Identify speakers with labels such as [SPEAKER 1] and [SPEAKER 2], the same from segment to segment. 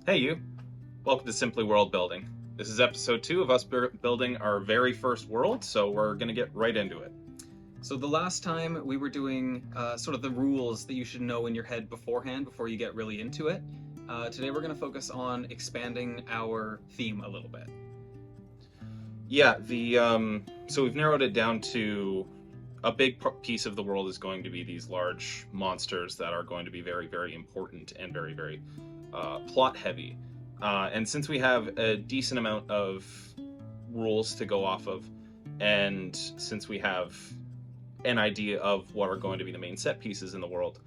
[SPEAKER 1] Hey you, welcome to Simply Worldbuilding. This is episode 2 of us building our very first world, so we're going to get right into it.
[SPEAKER 2] So the last time we were doing sort of the rules that you should know in your head beforehand before you get really into it. Today we're going to focus on expanding our theme a little bit.
[SPEAKER 1] Yeah, so we've narrowed it down to a big piece of the world is going to be these large monsters that are going to be very, very important and very, very plot heavy. And since we have a decent amount of rules to go off of, and since we have an idea of what are going to be the main set pieces in the world,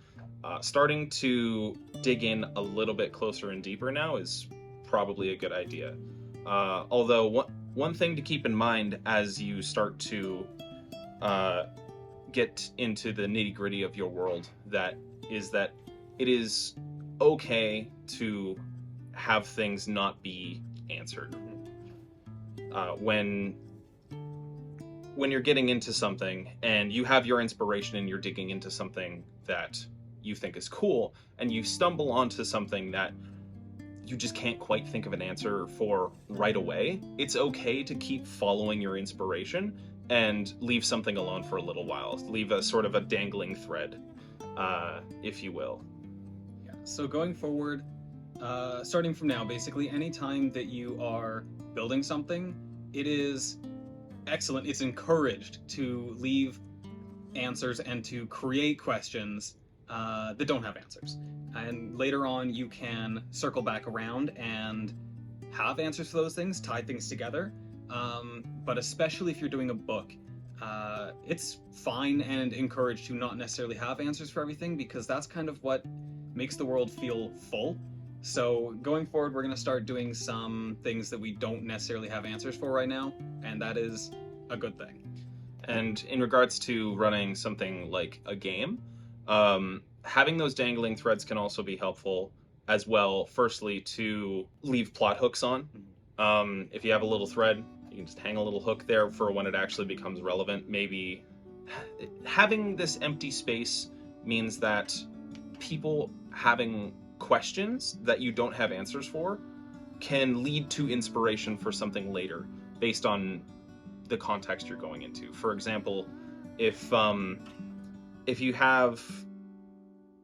[SPEAKER 1] starting to dig in a little bit closer and deeper now is probably a good idea. Although one thing to keep in mind as you start to get into the nitty-gritty of your world that it is okay to have things not be answered. When you're getting into something and you have your inspiration and you're digging into something that you think is cool and you stumble onto something that you just can't quite think of an answer for right away, it's okay to keep following your inspiration and leave something alone for a little while. Leave a sort of a dangling thread, if you will.
[SPEAKER 2] Yeah. So going forward, starting from now, basically, anytime that you are building something, it is excellent. It's encouraged to leave answers and to create questions that don't have answers. And later on, you can circle back around and have answers for those things, tie things together. But especially if you're doing a book, it's fine and encouraged to not necessarily have answers for everything, because that's kind of what makes the world feel full. So going forward, we're going to start doing some things that we don't necessarily have answers for right now, and that is a good thing.
[SPEAKER 1] And in regards to running something like a game, having those dangling threads can also be helpful as well. Firstly, to leave plot hooks on. If you have a little thread, you can just hang a little hook there for when it actually becomes relevant. Maybe having this empty space means that people having questions that you don't have answers for can lead to inspiration for something later based on the context you're going into. For example, if you have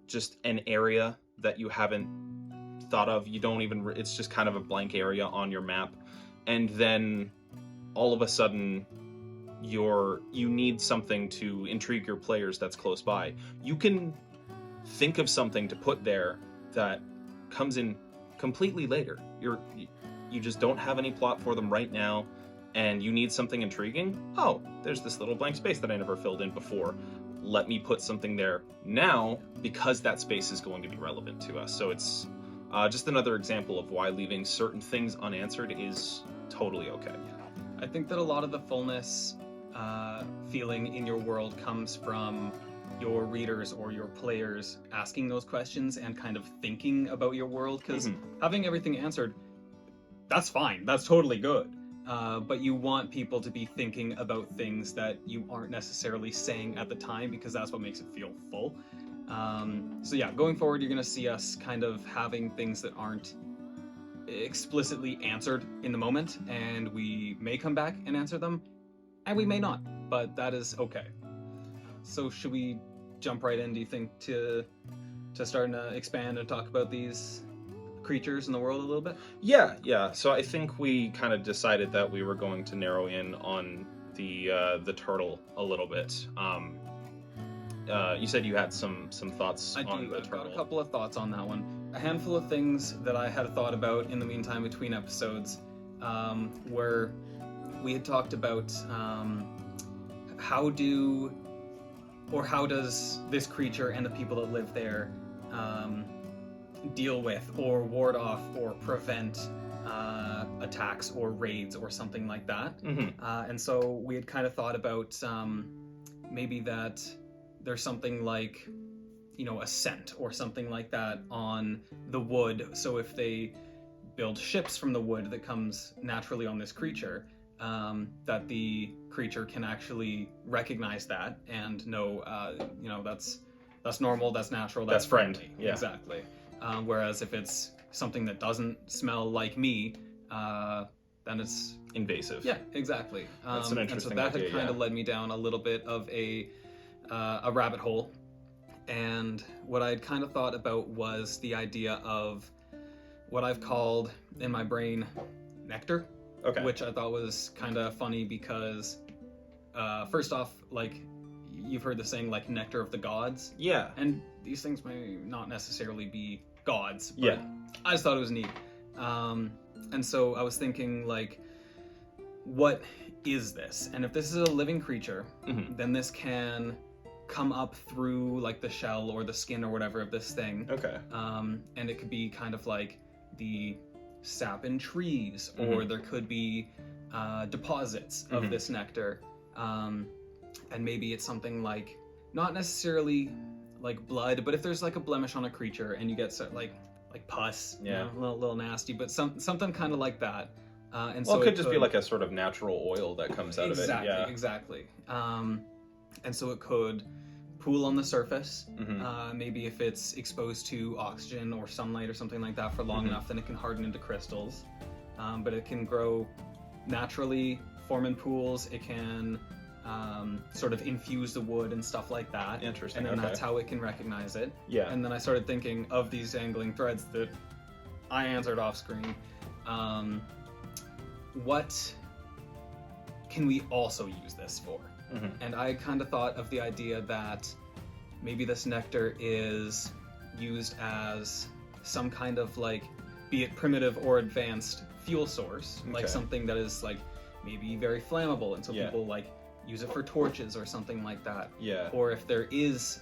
[SPEAKER 1] just an area that you haven't thought of, it's just kind of a blank area on your map, and then all of a sudden you need something to intrigue your players that's close by, you can think of something to put there that comes in completely later. You just don't have any plot for them right now, and you need something intriguing. Oh, there's this little blank space that I never filled in before. Let me put something there now because that space is going to be relevant to us. So it's just another example of why leaving certain things unanswered is totally okay.
[SPEAKER 2] I think that a lot of the fullness feeling in your world comes from your readers or your players asking those questions and kind of thinking about your world, because having everything answered, that's fine, that's totally good. But you want people to be thinking about things that you aren't necessarily saying at the time, because that's what makes it feel full. So yeah, going forward, you're going to see us kind of having things that aren't explicitly answered in the moment, and we may come back and answer them, and we may not, but that is okay. So should we jump right in, do you think, to starting to expand and talk about these creatures in the world a little bit?
[SPEAKER 1] Yeah. So I think we kind of decided that we were going to narrow in on the turtle a little bit. You said you had some thoughts on the turtle.
[SPEAKER 2] I've got a couple of thoughts on that one. A handful of things that I had thought about in the meantime between episodes, where we had talked about how does this creature and the people that live there deal with or ward off or prevent attacks or raids or something like that. And so we had kind of thought about maybe that there's something like, a scent or something like that on the wood. So if they build ships from the wood that comes naturally on this creature, that the creature can actually recognize that and know, that's normal, that's natural, that's
[SPEAKER 1] friendly.
[SPEAKER 2] Yeah. Exactly. Whereas if it's something that doesn't smell like me, then it's
[SPEAKER 1] invasive.
[SPEAKER 2] yeah, exactly.
[SPEAKER 1] That's an interesting
[SPEAKER 2] and so that
[SPEAKER 1] idea,
[SPEAKER 2] had kind of led me down a little bit of a rabbit hole. And what I'd kind of thought about was the idea of what I've called in my brain nectar,
[SPEAKER 1] Okay.
[SPEAKER 2] which I thought was kind of funny because first off, like, you've heard the saying, like, nectar of the gods.
[SPEAKER 1] Yeah.
[SPEAKER 2] And these things may not necessarily be gods, but
[SPEAKER 1] Yeah.
[SPEAKER 2] I just thought it was neat. And so I was thinking, like, what is this? And if this is a living creature,
[SPEAKER 1] Mhm.
[SPEAKER 2] then this can come up through, like, the shell or the skin or whatever of this thing.
[SPEAKER 1] Okay.
[SPEAKER 2] And it could be kind of like the sap in trees, or there could be deposits of this nectar. And maybe it's something like, not necessarily like blood, but if there's like a blemish on a creature and you get like pus,
[SPEAKER 1] Yeah,
[SPEAKER 2] you know, a little nasty, but something kind of like that. And
[SPEAKER 1] well,
[SPEAKER 2] so
[SPEAKER 1] it could just be like a sort of natural oil that comes out of it. Yeah.
[SPEAKER 2] Exactly. And so it could pool on the surface. Maybe if it's exposed to oxygen or sunlight or something like that for long enough, then it can harden into crystals. But it can grow naturally, form in pools. It can sort of infuse the wood and stuff like that.
[SPEAKER 1] Interesting.
[SPEAKER 2] And then that's how it can recognize it.
[SPEAKER 1] Yeah.
[SPEAKER 2] And then I started thinking of these dangling threads that I answered off screen. What can we also use this for? And I kind of thought of the idea that maybe this nectar is used as some kind of, like, be it primitive or advanced fuel source, like something that is, like, maybe very flammable, and so people, like, use it for torches or something like that.
[SPEAKER 1] Yeah.
[SPEAKER 2] Or if there is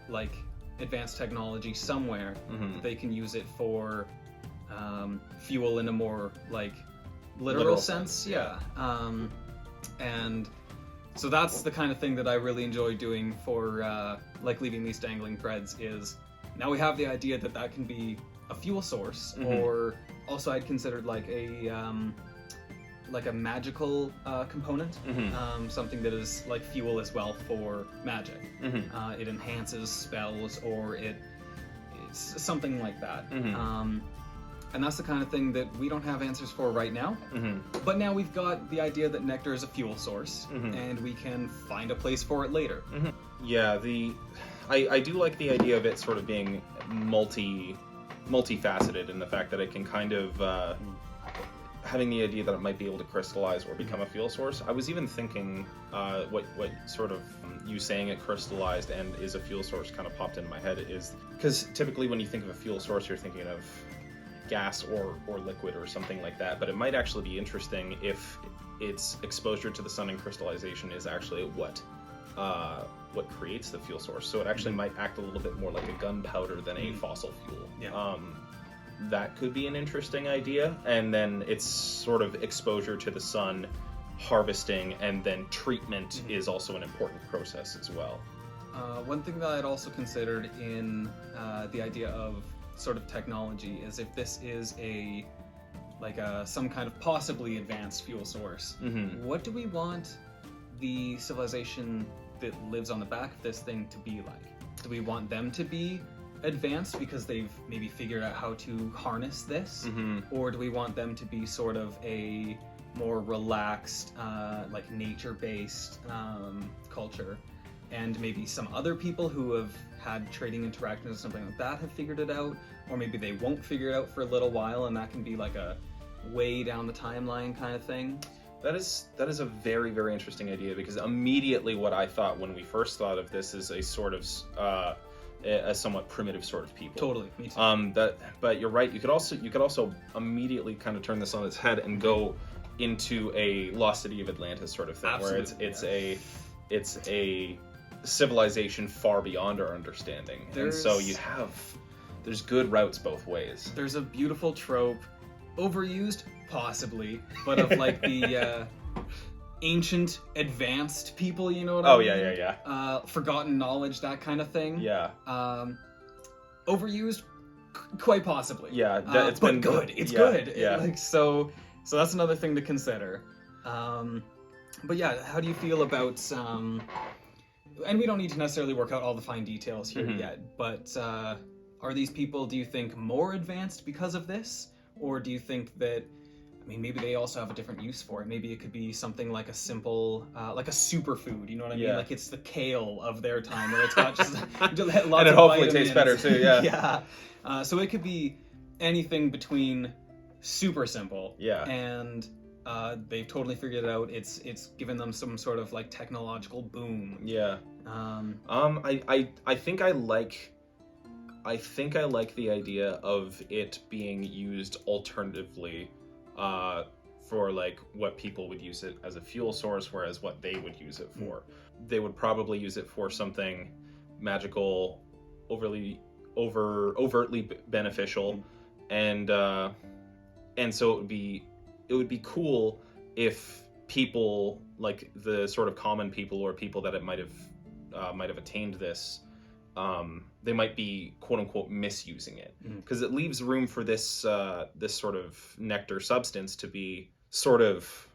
[SPEAKER 2] like advanced technology somewhere, they can use it for fuel in a more, like, literal sense. Yeah. And so that's the kind of thing that I really enjoy doing for like leaving these dangling threads. Is now we have the idea that that can be a fuel source, or also I'd considered like a magical component, something that is like fuel as well for magic. It enhances spells, or it's something like that. And that's the kind of thing that we don't have answers for right now. But now we've got the idea that nectar is a fuel source, and we can find a place for it later.
[SPEAKER 1] Yeah, I do like the idea of it sort of being multifaceted in the fact that it can kind of having the idea that it might be able to crystallize or become a fuel source. I was even thinking what sort of you saying it crystallized and is a fuel source kind of popped into my head is because typically when you think of a fuel source, you're thinking of gas or liquid or something like that, but it might actually be interesting if its exposure to the sun and crystallization is actually what creates the fuel source. So it actually might act a little bit more like a gunpowder than a fossil fuel. That could be an interesting idea. And then its sort of exposure to the sun, harvesting, and then treatment is also an important process as well.
[SPEAKER 2] One thing that I'd also considered in the idea of sort of technology is if this is some kind of possibly advanced fuel source, what do we want the civilization that lives on the back of this thing to be like? Do we want them to be advanced because they've maybe figured out how to harness this, or do we want them to be sort of a more relaxed, like nature-based culture, and maybe some other people who have had trading interactions or something like that have figured it out, or maybe they won't figure it out for a little while, and that can be like a way down the timeline kind of thing?
[SPEAKER 1] That is a very, very interesting idea, because immediately what I thought when we first thought of this is a sort of a somewhat primitive sort of people.
[SPEAKER 2] Totally, me too.
[SPEAKER 1] But you're right. You could also immediately kind of turn this on its head and go into a Lost City of Atlantis sort of thing.
[SPEAKER 2] Absolutely,
[SPEAKER 1] where it's a civilization far beyond our understanding. And so there's good routes both ways.
[SPEAKER 2] There's a beautiful trope, overused possibly, but of like the ancient advanced people, you know what I mean?
[SPEAKER 1] Yeah.
[SPEAKER 2] Forgotten knowledge, that kind of thing.
[SPEAKER 1] Yeah.
[SPEAKER 2] Overused, quite possibly.
[SPEAKER 1] Yeah,
[SPEAKER 2] it's been good. It's good.
[SPEAKER 1] Yeah.
[SPEAKER 2] Like so that's another thing to consider. But yeah, how do you feel about and we don't need to necessarily work out all the fine details here yet, but are these people, do you think, more advanced because of this? Or do you think that, I mean, maybe they also have a different use for it. Maybe it could be something like a simple, like a superfood, you know what I mean? Like it's the kale of their time, where it's got just lots
[SPEAKER 1] and it
[SPEAKER 2] of
[SPEAKER 1] hopefully
[SPEAKER 2] vitamins.
[SPEAKER 1] tastes better too,
[SPEAKER 2] Yeah. So it could be anything between super simple and they've totally figured it out. It's given them some sort of like technological boom.
[SPEAKER 1] I think I like the idea of it being used alternatively for like what people would use it as a fuel source, whereas what they would use it for, they would probably use it for something magical, overtly beneficial, and so it would be cool if people, like the sort of common people or people that it might have attained this, they might be quote unquote misusing it, because it leaves room for this this sort of nectar substance to be sort of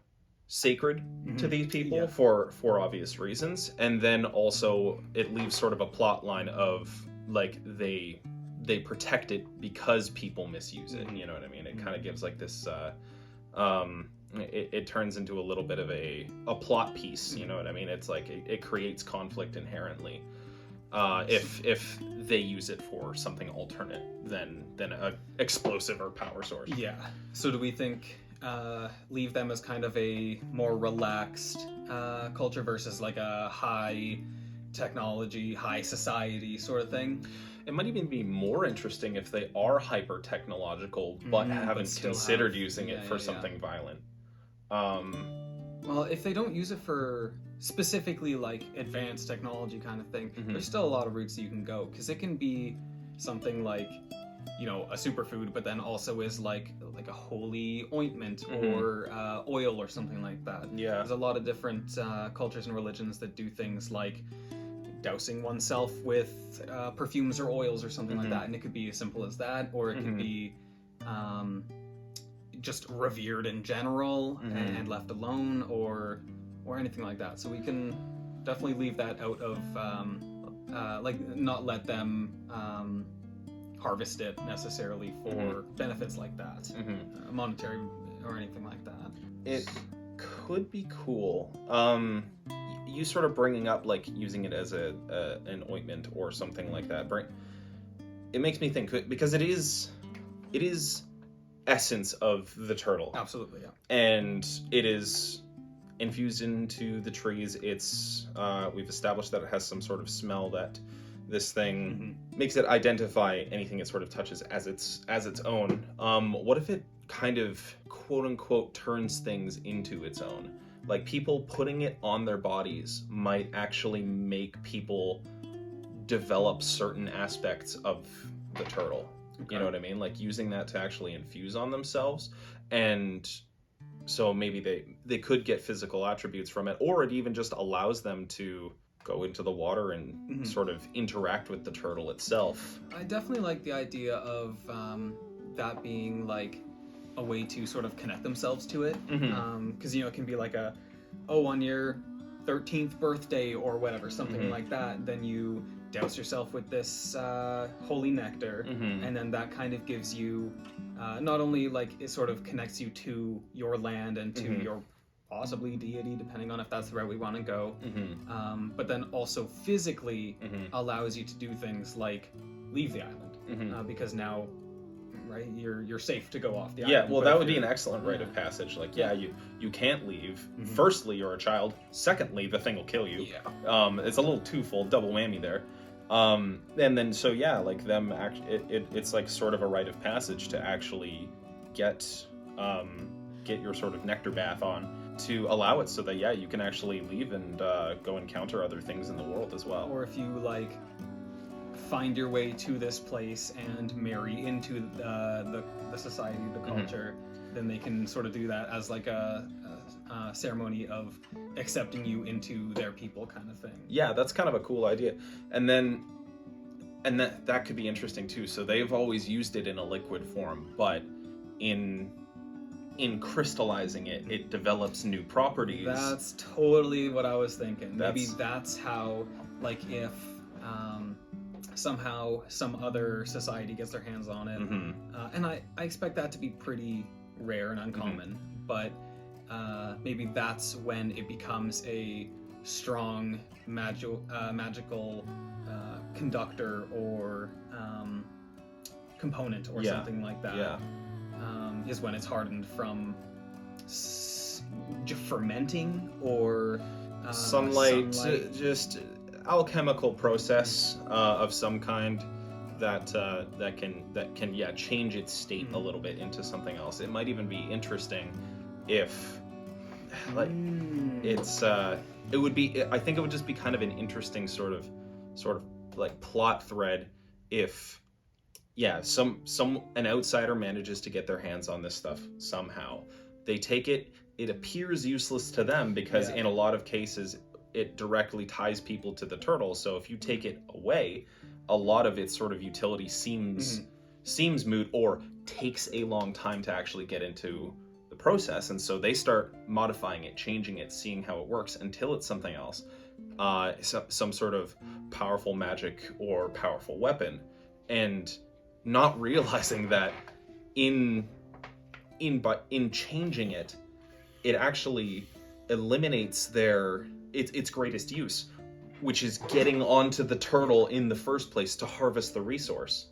[SPEAKER 1] sacred to these people for obvious reasons, and then also it leaves sort of a plot line of like they protect it because people misuse it. You know what I mean? It kind of gives like this it turns into a little bit of a plot piece, you know what I mean? It's like it creates conflict inherently if they use it for something alternate than a explosive or power source.
[SPEAKER 2] Yeah. So do we think leave them as kind of a more relaxed culture versus like a high technology, high society sort of thing?
[SPEAKER 1] It might even be more interesting if they are hyper technological but haven't considered using it for something violent.
[SPEAKER 2] Well, if they don't use it for specifically like advanced technology kind of thing, there's still a lot of routes that you can go, because it can be something like, you know, a superfood, but then also is like a holy ointment or oil or something like that.
[SPEAKER 1] Yeah,
[SPEAKER 2] there's a lot of different cultures and religions that do things like dousing oneself with perfumes or oils or something like that, and it could be as simple as that, or it could be just revered in general and left alone, or anything like that. So we can definitely leave that out of like not let them harvest it necessarily for benefits like that, monetary or anything like that.
[SPEAKER 1] It could be cool. You sort of bringing up like using it as an ointment or something like that. It makes me think, because it is essence of the turtle.
[SPEAKER 2] Absolutely, yeah.
[SPEAKER 1] And it is infused into the trees. It's we've established that it has some sort of smell that this thing makes it identify anything it sort of touches as its own. What if it kind of quote unquote turns things into its own? Like people putting it on their bodies might actually make people develop certain aspects of the turtle. Okay. You know what I mean? Like using that to actually infuse on themselves, and so maybe they could get physical attributes from it, or it even just allows them to go into the water and sort of interact with the turtle itself.
[SPEAKER 2] I definitely like the idea of that being like a way to sort of connect themselves to it, because you know, it can be like on your 13th birthday or whatever, something like that, then you douse yourself with this holy nectar, and then that kind of gives you not only like it sort of connects you to your land and to your possibly deity, depending on if that's the route we want to go, but then also physically allows you to do things like leave the island, because now, right, you're safe to go off the island.
[SPEAKER 1] Yeah, well, that would be an excellent rite of passage. Like, you can't leave. Firstly, you're a child. Secondly, the thing will kill you. It's a little twofold, double whammy there. And then so like them it's like sort of a rite of passage to actually get your sort of nectar bath on, to allow it so that you can actually leave and go encounter other things in the world as well.
[SPEAKER 2] Or if you like find your way to this place and marry into the society, the culture, then they can sort of do that as like a ceremony of accepting you into their people kind of thing. Yeah,
[SPEAKER 1] that's kind of a cool idea. And that could be interesting too. So they've always used it in a liquid form, but in crystallizing it, it develops new properties.
[SPEAKER 2] That's totally what I was thinking. Maybe that's how, like, if somehow some other society gets their hands on it. And I expect that to be pretty rare and uncommon, but maybe that's when it becomes a strong magical conductor or component or something like that. Is when it's hardened from fermenting or
[SPEAKER 1] sunlight, just alchemical process of some kind that can change its state a little bit into something else. It might even be interesting if like it would be. I think it would just be kind of an interesting sort of like plot thread if an outsider manages to get their hands on this stuff somehow. They take it. It appears useless to them because in a lot of cases it directly ties people to the turtle. So if you take it away, a lot of its sort of utility seems moot or takes a long time to actually get into the process. And so they start modifying it, changing it, seeing how it works until it's something else, some sort of powerful magic or powerful weapon, and not realizing that in changing it, it actually eliminates its greatest use, which is getting onto the turtle in the first place to harvest the resource.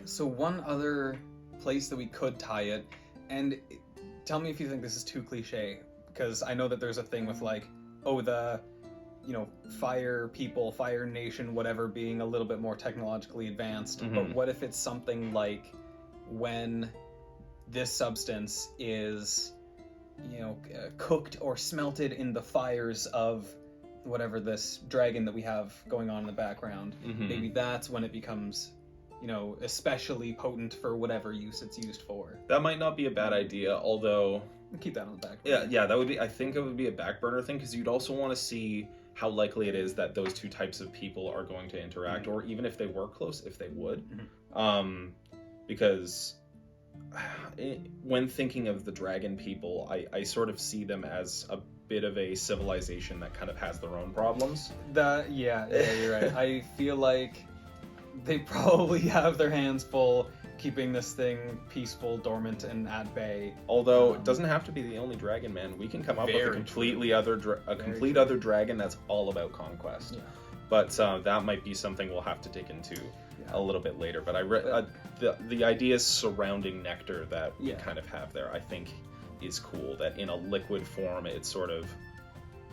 [SPEAKER 2] So one other place that we could tie it, and tell me if you think this is too cliche, because I know that there's a thing with like, the fire people, fire nation, whatever, being a little bit more technologically advanced. But what if it's something like when this substance is cooked or smelted in the fires of whatever this dragon that we have going on in the background? Maybe that's when it becomes especially potent for whatever use it's used for.
[SPEAKER 1] That might not be a bad idea, although
[SPEAKER 2] keep that on the back burner.
[SPEAKER 1] That would be, I think it would be a back burner thing, because you'd also want to see how likely it is that those two types of people are going to interact, or even if they were close, if they would. Because when thinking of the dragon people, I sort of see them as a bit of a civilization that kind of has their own problems.
[SPEAKER 2] You're right. I feel like they probably have their hands full keeping this thing peaceful, dormant, and at bay.
[SPEAKER 1] Although it doesn't have to be the only dragon, man. We can come up with a completely other dragon that's all about conquest. But that might be something we'll have to dig into a little bit later. But I read the ideas surrounding nectar that we kind of have there, I think, is cool. That in a liquid form, it sort of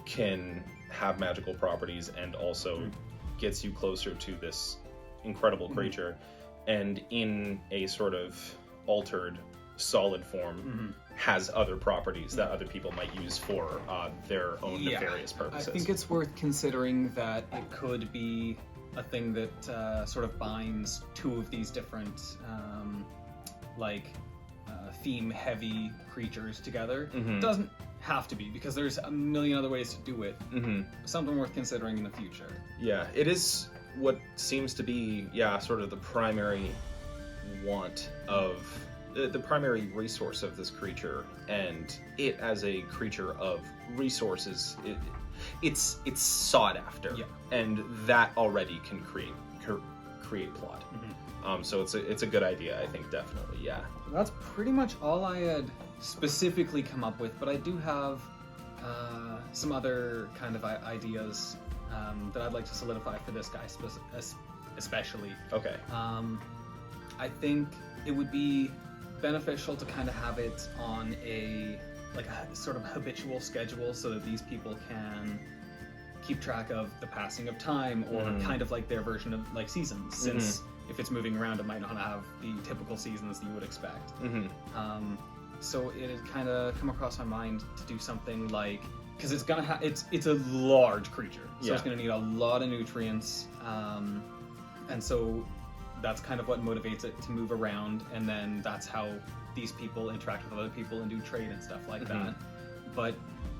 [SPEAKER 1] can have magical properties and also gets you closer to this incredible creature. And in a sort of altered solid form has other properties that other people might use for their own nefarious purposes.
[SPEAKER 2] I think it's worth considering that it could be a thing that sort of binds two of these different theme-heavy creatures together. It doesn't have to be, because there's a million other ways to do it. Something worth considering in the future.
[SPEAKER 1] Yeah, it is what seems to be, sort of the primary want of the primary resource of this creature, and it as a creature of resources, it's sought after, and that already can create plot. So it's a good idea, I think, definitely.
[SPEAKER 2] That's pretty much all I had specifically come up with, but I do have some other kind of ideas that I'd like to solidify for this guy especially.
[SPEAKER 1] Okay.
[SPEAKER 2] I think it would be beneficial to kind of have it on a sort of habitual schedule, so that these people can keep track of the passing of time, or kind of like their version of like seasons, since if it's moving around, it might not have the typical seasons that you would expect. So it had kind of come across my mind to do something like, because it's gonna it's a large creature, so it's gonna need a lot of nutrients, and so that's kind of what motivates it to move around, and then that's how these people interact with other people and do trade and stuff like that. But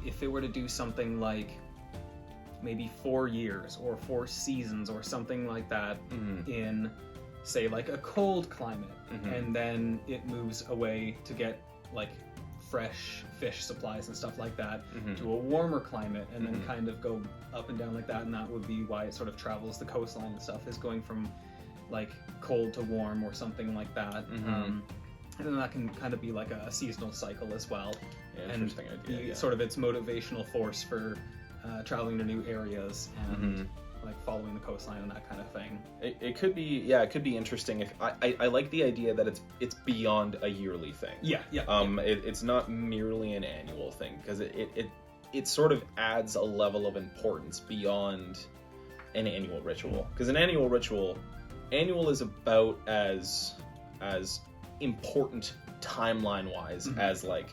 [SPEAKER 2] if it were to do something like maybe 4 years or 4 seasons or something like that, in say like a cold climate, and then it moves away to get like fresh fish supplies and stuff like that, to a warmer climate, and then kind of go up and down like that, and that would be why it sort of travels the coastline and stuff, is going from like cold to warm or something like that. And then that can kind of be like a seasonal cycle as well.
[SPEAKER 1] Yeah, interesting idea.
[SPEAKER 2] Be sort of its motivational force for traveling to new areas and like following the coastline and that kind of thing.
[SPEAKER 1] It could be, it could be interesting. If I like the idea that it's beyond a yearly thing. It's not merely an annual thing, because it sort of adds a level of importance beyond an annual ritual. Because an annual is about as important timeline-wise as like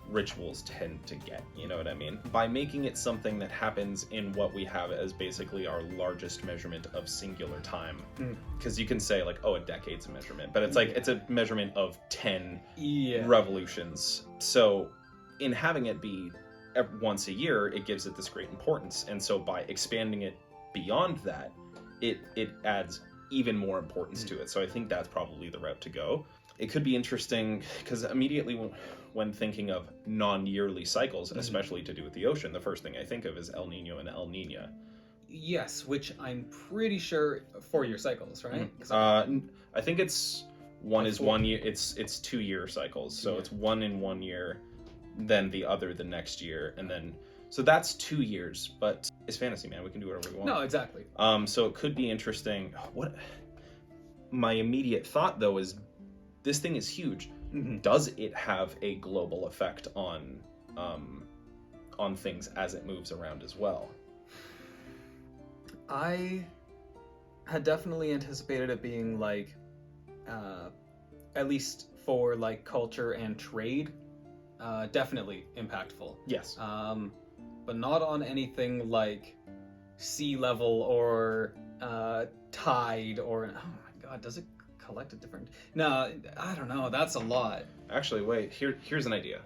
[SPEAKER 1] rituals tend to get, you know what I mean? By making it something that happens in what we have as basically our largest measurement of singular time. Because you can say like, oh, a decade's a measurement, but it's like it's a measurement of 10 revolutions. So in having it be once a year, it gives it this great importance. And so by expanding it beyond that, it adds even more importance to it. So I think that's probably the route to go. It could be interesting because immediately when thinking of non-yearly cycles, especially to do with the ocean, the first thing I think of is El Nino and El Nina.
[SPEAKER 2] Yes, which I'm pretty sure 4-year cycles, right?
[SPEAKER 1] I think it's one is 1 year. It's 2-year cycles, so it's one in 1 year, then the other the next year, and then so that's 2 years. But it's fantasy, man. We can do whatever we want.
[SPEAKER 2] No, exactly.
[SPEAKER 1] So it could be interesting. What my immediate thought though is, this thing is huge. Does it have a global effect on things as it moves around as well?
[SPEAKER 2] I had definitely anticipated it being like, at least for like culture and trade, definitely impactful.
[SPEAKER 1] Yes.
[SPEAKER 2] But not on anything like sea level or tide or, oh my god, does it collect a different? No, I don't know. That's a lot.
[SPEAKER 1] Actually, wait. Here's an idea.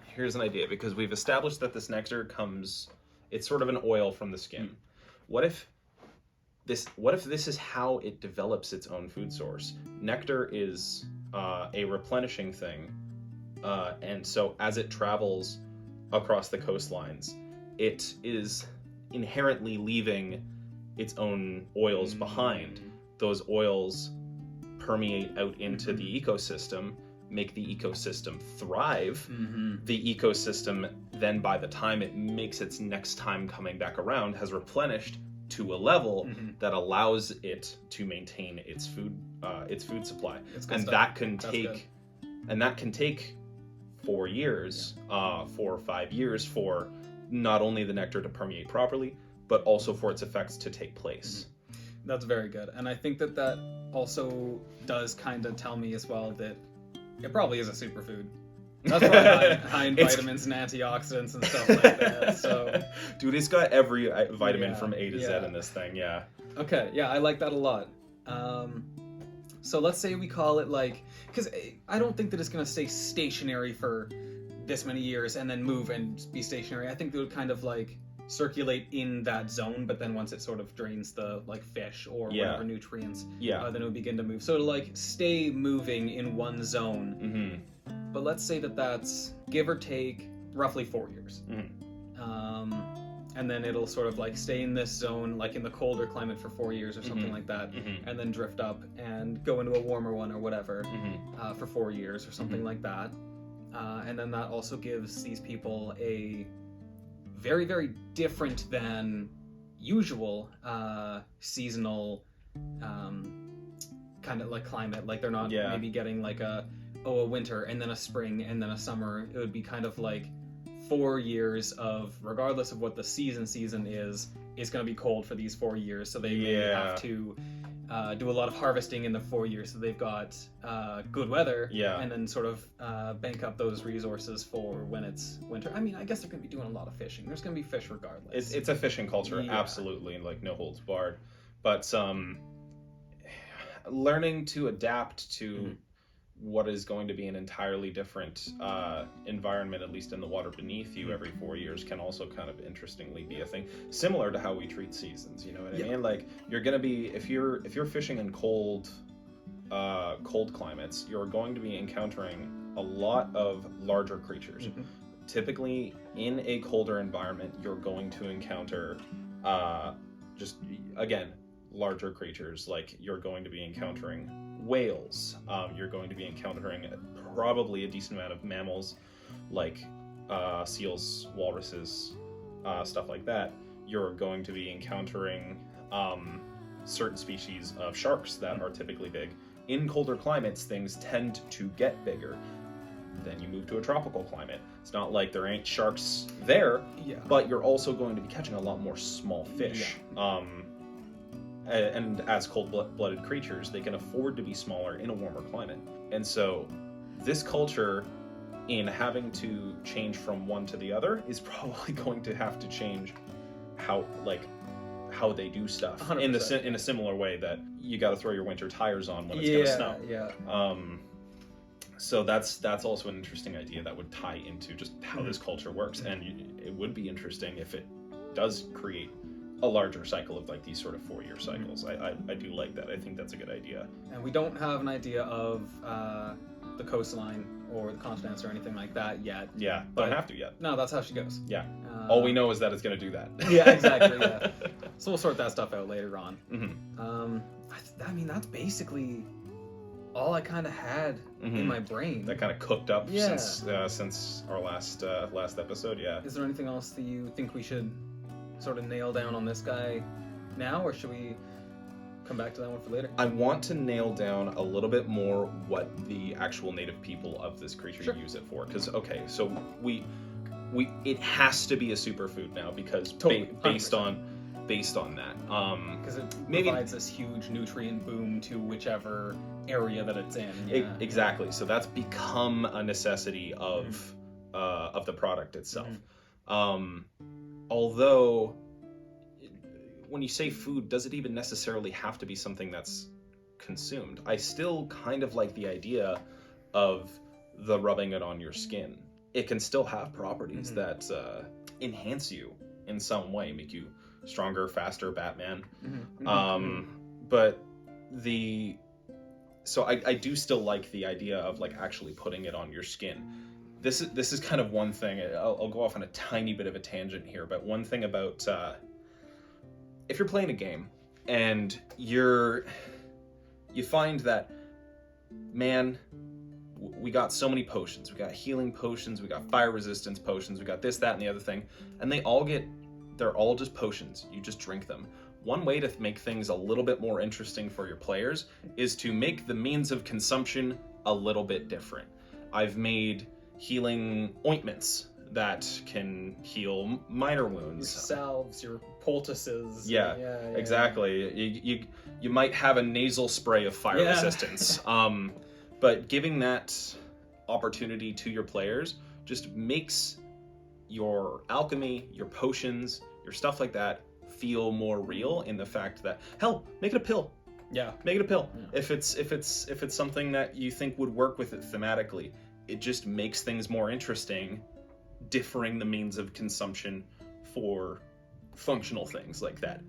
[SPEAKER 1] Because we've established that this nectar comes. It's sort of an oil from the skin. What if this is how it develops its own food source? Nectar is a replenishing thing, and so as it travels across the coastlines, it is inherently leaving its own oils behind. Those oils permeate out into the ecosystem, make the ecosystem thrive. The ecosystem then, by the time it makes its next time coming back around, has replenished to a level that allows it to maintain its food supply. And that can take 4 years, 4 or 5 years for not only the nectar to permeate properly, but also for its effects to take place.
[SPEAKER 2] That's very good. And I think that also does kind of tell me as well that it probably is a superfood. That's probably high in vitamins and antioxidants and stuff like that. So,
[SPEAKER 1] dude, it's got every vitamin from A to Z in this thing. Yeah.
[SPEAKER 2] Okay. Yeah, I like that a lot. So let's say we call it like, because I don't think that it's going to stay stationary for this many years and then move and be stationary. I think they would kind of like circulate in that zone, but then once it sort of drains the like fish or whatever nutrients, then it would begin to move. So to like stay moving in one zone. But let's say that's give or take roughly 4 years. And then it'll sort of like stay in this zone, like in the colder climate for 4 years or something like that, and then drift up and go into a warmer one or whatever for 4 years or something like that. And then that also gives these people a very, very different than usual seasonal kind of like climate. Like they're not maybe getting like a winter and then a spring and then a summer. It would be kind of like 4 years of, regardless of what the season is, it's going to be cold for these 4 years. So they may have to do a lot of harvesting in the 4 years. So they've got good weather and then sort of bank up those resources for when it's winter. I mean, I guess they're going to be doing a lot of fishing. There's going to be fish regardless.
[SPEAKER 1] It's a fishing culture, absolutely, like no holds barred. But learning to adapt to what is going to be an entirely different environment, at least in the water beneath you, every 4 years can also kind of interestingly be a thing, similar to how we treat seasons. You know what I mean? Like you're gonna be, if you're fishing in cold climates, you're going to be encountering a lot of larger creatures. Typically in a colder environment, you're going to encounter just again larger creatures, like you're going to be encountering whales. You're going to be encountering probably a decent amount of mammals, like seals, walruses, stuff like that. You're going to be encountering certain species of sharks that are typically big. In colder climates, things tend to get bigger. Then you move to a tropical climate. It's not like there ain't sharks there, but you're also going to be catching a lot more small fish. And as cold-blooded creatures, they can afford to be smaller in a warmer climate. And so this culture, in having to change from one to the other, is probably going to have to change how they do stuff
[SPEAKER 2] 100%.
[SPEAKER 1] in a similar way that you got to throw your winter tires on when it's going to snow. So that's also an interesting idea that would tie into just how this culture works, and it would be interesting if it does create a larger cycle of like these sort of 4-year cycles. I do like that. I think that's a good idea.
[SPEAKER 2] And we don't have an idea of the coastline or the continents or anything like that yet.
[SPEAKER 1] Yeah, don't have to yet.
[SPEAKER 2] No, that's how she goes.
[SPEAKER 1] Yeah. All we know is that it's going to do that.
[SPEAKER 2] Yeah, exactly. Yeah. So we'll sort that stuff out later on.
[SPEAKER 1] Mm-hmm.
[SPEAKER 2] I mean, that's basically all I kind of had in my brain.
[SPEAKER 1] That kind of cooked up since our last episode. Yeah.
[SPEAKER 2] Is there anything else that you think we should sort of nail down on this guy now, or should we come back to that one for later?
[SPEAKER 1] I want to nail down a little bit more what the actual native people of this creature use it for, because so it has to be a superfood now, because based on that,
[SPEAKER 2] because it provides this huge nutrient boom to whichever area that it's in.
[SPEAKER 1] Exactly. So that's become a necessity of the product itself. Although, when you say food, does it even necessarily have to be something that's consumed? I still kind of like the idea of the rubbing it on your skin. It can still have properties that enhance you in some way, make you stronger, faster, Batman. But I do still like the idea of like actually putting it on your skin. This is kind of one thing. I'll go off on a tiny bit of a tangent here, but one thing about if you're playing a game and you find that, man, we got so many potions. We got healing potions, we got fire resistance potions, we got this, that, and the other thing, and they're all just potions. You just drink them. One way to make things a little bit more interesting for your players is to make the means of consumption a little bit different. I've made healing ointments that can heal minor wounds.
[SPEAKER 2] Your salves, your poultices.
[SPEAKER 1] Yeah, exactly. You might have a nasal spray of fire resistance. But giving that opportunity to your players just makes your alchemy, your potions, your stuff like that feel more real, in the fact that, hell, make it a pill.
[SPEAKER 2] Yeah.
[SPEAKER 1] Make it a pill. Yeah. If it's something that you think would work with it thematically, it just makes things more interesting, differing the means of consumption for functional things like that.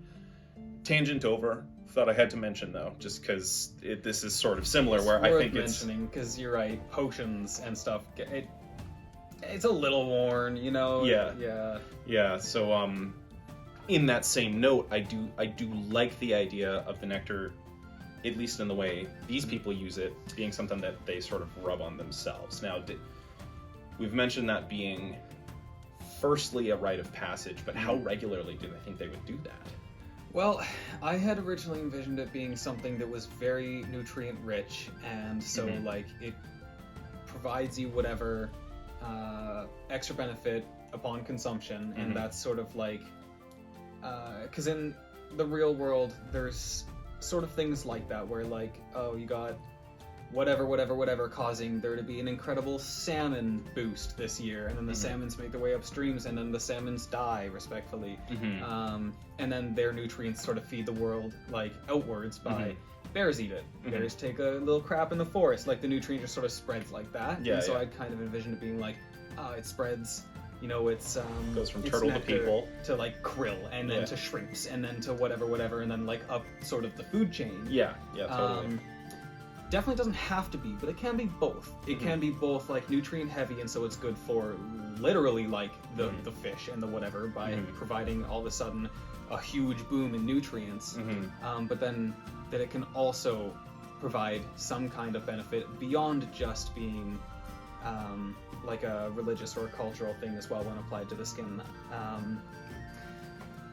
[SPEAKER 1] Tangent over. Thought I had to mention though, just because this is sort of similar, where I think it's
[SPEAKER 2] mentioning, because you're right, potions and stuff. It's a little worn, you know.
[SPEAKER 1] Yeah. So in that same note, I do like the idea of the nectar, at least in the way these people use it, being something that they sort of rub on themselves. Now, we've mentioned that being firstly a rite of passage, but how regularly do I think they would do that?
[SPEAKER 2] Well, I had originally envisioned it being something that was very nutrient rich, and so like it provides you whatever extra benefit upon consumption, and that's sort of like, because in the real world there's sort of things like that, where like, oh, you got whatever causing there to be an incredible salmon boost this year, and then the salmons make their way up streams, and then the salmons die respectfully, and then their nutrients sort of feed the world like outwards by bears eat it. Bears take a little crap in the forest, like the nutrient just sort of spreads like that. I kind of envisioned it being like, it spreads, you know, it's
[SPEAKER 1] goes from turtle to people
[SPEAKER 2] to like krill, and then to shrimps, and then to whatever, and then like up sort of the food chain.
[SPEAKER 1] Yeah, totally.
[SPEAKER 2] definitely doesn't have to be, but it can be both. It can be both like nutrient heavy, and so it's good for literally like the fish and the whatever by providing all of a sudden a huge boom in nutrients. But then that it can also provide some kind of benefit beyond just being like a religious or a cultural thing as well when applied to the skin.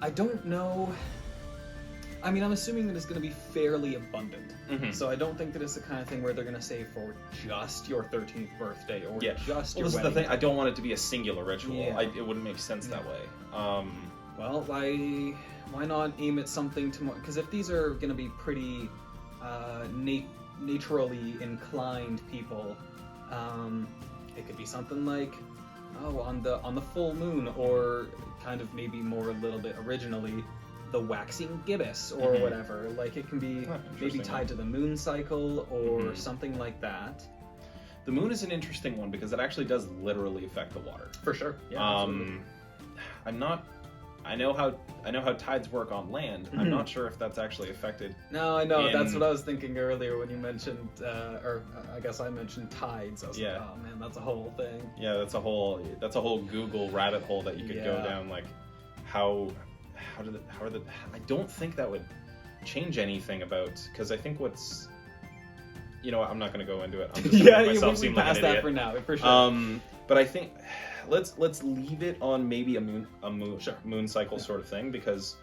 [SPEAKER 2] I don't know. I mean, I'm assuming that it's going to be fairly abundant. So I don't think that it's the kind of thing where they're going to say for just your 13th birthday or just your
[SPEAKER 1] this
[SPEAKER 2] wedding.
[SPEAKER 1] is the thing. I don't want it to be a singular ritual.
[SPEAKER 2] Yeah.
[SPEAKER 1] It wouldn't make sense that way.
[SPEAKER 2] Well, why not aim at something to more? Because if these are going to be pretty naturally inclined people, it could be something like, on the full moon, or kind of maybe more a little bit originally, the waxing gibbous or whatever. Like it can be maybe tied to the moon cycle or something like that.
[SPEAKER 1] The moon is an interesting one because it actually does literally affect the water.
[SPEAKER 2] For sure. Yeah.
[SPEAKER 1] I know how tides work on land. I'm not sure if that's actually affected.
[SPEAKER 2] No, I know. That's what I was thinking earlier when you mentioned, or I guess I mentioned tides. I was like, oh man, that's a whole thing.
[SPEAKER 1] Yeah, that's a whole Google rabbit hole that you could go down. Like, how are the? I don't think that would change anything about, because I think what's, I'm not going to go into it. I'm just going to make myself seem like an idiot.
[SPEAKER 2] That for now, for sure.
[SPEAKER 1] But I think let's leave it on maybe a moon cycle sort of thing, because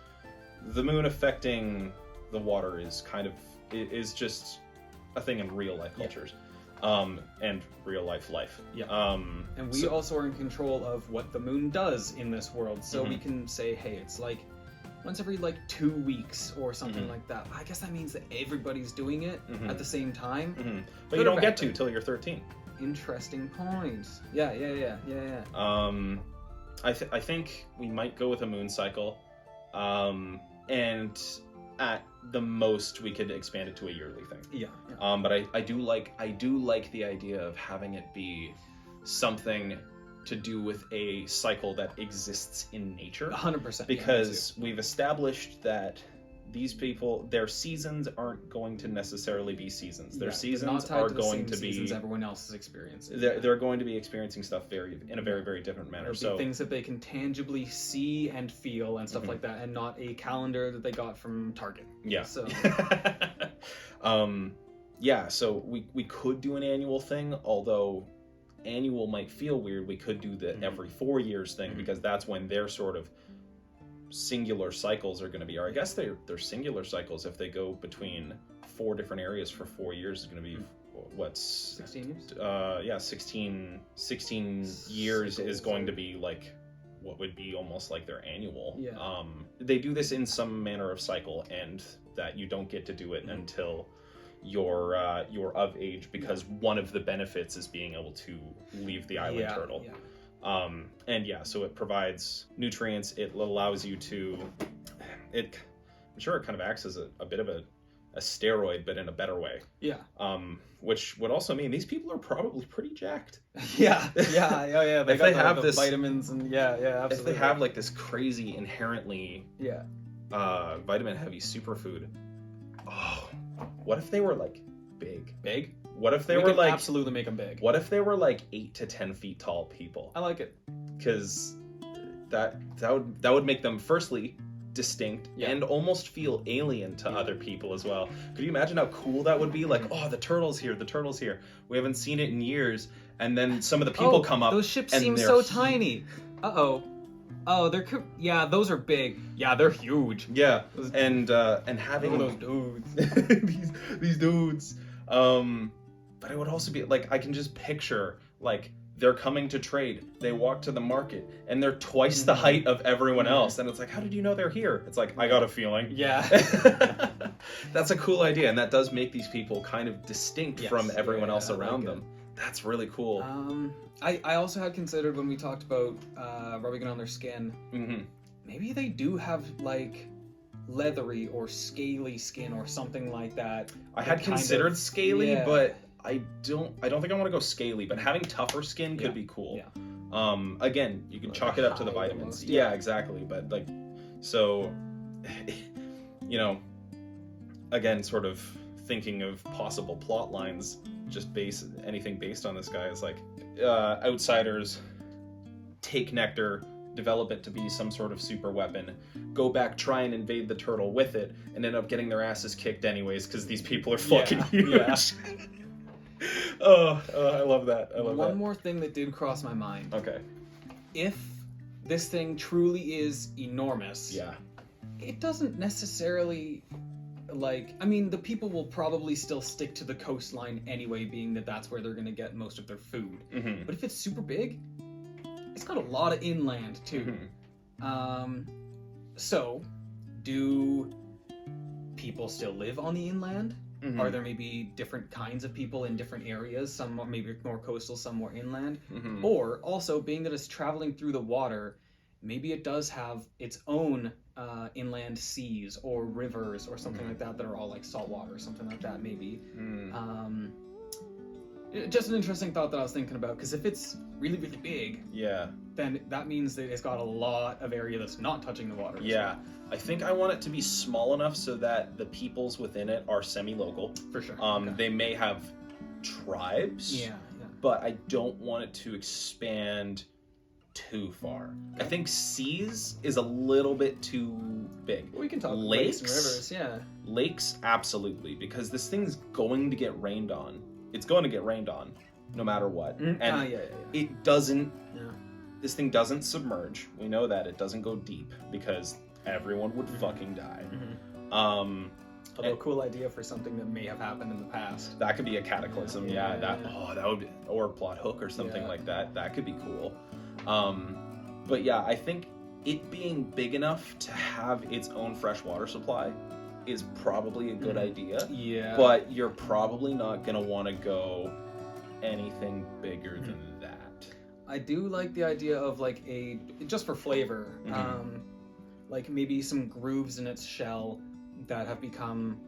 [SPEAKER 1] the moon affecting the water is just a thing in real life cultures, and real life.
[SPEAKER 2] Yeah. And we also are in control of what the moon does in this world, so we can say, hey, it's like once every 2 weeks or something like that. I guess that means that everybody's doing it at the same time.
[SPEAKER 1] But you don't get to till you're 13.
[SPEAKER 2] Interesting point. Yeah.
[SPEAKER 1] I think we might go with a moon cycle, and at the most we could expand it to a yearly thing.
[SPEAKER 2] Yeah.
[SPEAKER 1] But I do like the idea of having it be something to do with a cycle that exists in nature.
[SPEAKER 2] 100%.
[SPEAKER 1] Because we've established that these people, their seasons aren't going to necessarily be seasons. Their seasons are going to be
[SPEAKER 2] seasons everyone else is experiencing.
[SPEAKER 1] They're going to be experiencing stuff in a very, very different manner.
[SPEAKER 2] So things that they can tangibly see and feel and stuff like that, and not a calendar that they got from Target.
[SPEAKER 1] Yeah.
[SPEAKER 2] So
[SPEAKER 1] so we could do an annual thing, although annual might feel weird. We could do the every 4 years thing, because that's when their sort of singular cycles are going to be, or I guess they're singular cycles if they go between 4 different areas for 4 years is going to be what's
[SPEAKER 2] 16 years?
[SPEAKER 1] 16 years is going to be like what would be almost like their annual. They do this in some manner of cycle, and that you don't get to do it until you're of age, because one of the benefits is being able to leave the island turtle. So it provides nutrients. It allows you to, I'm sure it kind of acts as a bit of a steroid, but in a better way. Which would also mean these people are probably pretty jacked.
[SPEAKER 2] They got the vitamins and absolutely.
[SPEAKER 1] If they have like this crazy inherently vitamin heavy superfood, what if they were like big? What if they were like
[SPEAKER 2] absolutely make them big?
[SPEAKER 1] What if they were like 8 to 10 feet tall people?
[SPEAKER 2] I like it,
[SPEAKER 1] because that would make them firstly distinct and almost feel alien to other people as well. Could you imagine how cool that would be? Like, the turtle's here. We haven't seen it in years, and then some of the people come up.
[SPEAKER 2] Those ships seem so tiny. Those are big. Yeah, they're huge.
[SPEAKER 1] Yeah, and having
[SPEAKER 2] those dudes,
[SPEAKER 1] these dudes. But it would also be like, I can just picture like they're coming to trade. They walk to the market and they're twice the height of everyone else. And it's like, how did you know they're here? It's like, I got a feeling.
[SPEAKER 2] Yeah.
[SPEAKER 1] That's a cool idea, and that does make these people kind of distinct from everyone else around them. That's really cool.
[SPEAKER 2] I also had considered when we talked about rubbing it on their skin, maybe they do have like leathery or scaly skin or something like that.
[SPEAKER 1] I had considered scaly, but I don't think I want to go scaly, but having tougher skin could be cool. Again, you can chalk it up to the vitamins.
[SPEAKER 2] Almost,
[SPEAKER 1] yeah, exactly. But again, sort of thinking of possible plot lines, just anything based on this guy is like, outsiders take nectar, develop it to be some sort of super weapon, go back, try and invade the turtle with it, and end up getting their asses kicked anyways because these people are fucking huge. Yeah. Oh, I love that.
[SPEAKER 2] One more thing that did cross my mind.
[SPEAKER 1] Okay.
[SPEAKER 2] If this thing truly is enormous,
[SPEAKER 1] yeah,
[SPEAKER 2] it doesn't necessarily, like, I mean, the people will probably still stick to the coastline anyway, being that that's where they're going to get most of their food.
[SPEAKER 1] Mm-hmm.
[SPEAKER 2] But if it's super big, it's got a lot of inland too. Mm-hmm. So, do people still live on the inland? Mm-hmm. Are there maybe different kinds of people in different areas? Some maybe more coastal, some more inland. Mm-hmm. Or also, being that it's traveling through the water, maybe it does have its own inland seas or rivers or something like that are all like saltwater or something like that maybe. Just an interesting thought that I was thinking about, because if it's really, really big, then that means that it's got a lot of area that's not touching the water.
[SPEAKER 1] Yeah, I think I want it to be small enough so that the peoples within it are semi-local.
[SPEAKER 2] For sure.
[SPEAKER 1] Okay. They may have tribes, but I don't want it to expand too far. Okay. I think seas is a little bit too big.
[SPEAKER 2] We can talk lakes and rivers,
[SPEAKER 1] Lakes, absolutely, because this thing's going to get rained on. It's going to get rained on, no matter what. And it doesn't, this thing doesn't submerge. We know that. It doesn't go deep, because everyone would fucking die.
[SPEAKER 2] Although a cool idea for something that may have happened in the past.
[SPEAKER 1] That could be a cataclysm, that would be, or a plot hook or something like that. That could be cool. But yeah, I think it being big enough to have its own fresh water supply is probably a good idea.
[SPEAKER 2] Yeah.
[SPEAKER 1] But you're probably not going to want to go anything bigger than that.
[SPEAKER 2] I do like the idea of like just for flavor, like maybe some grooves in its shell that have become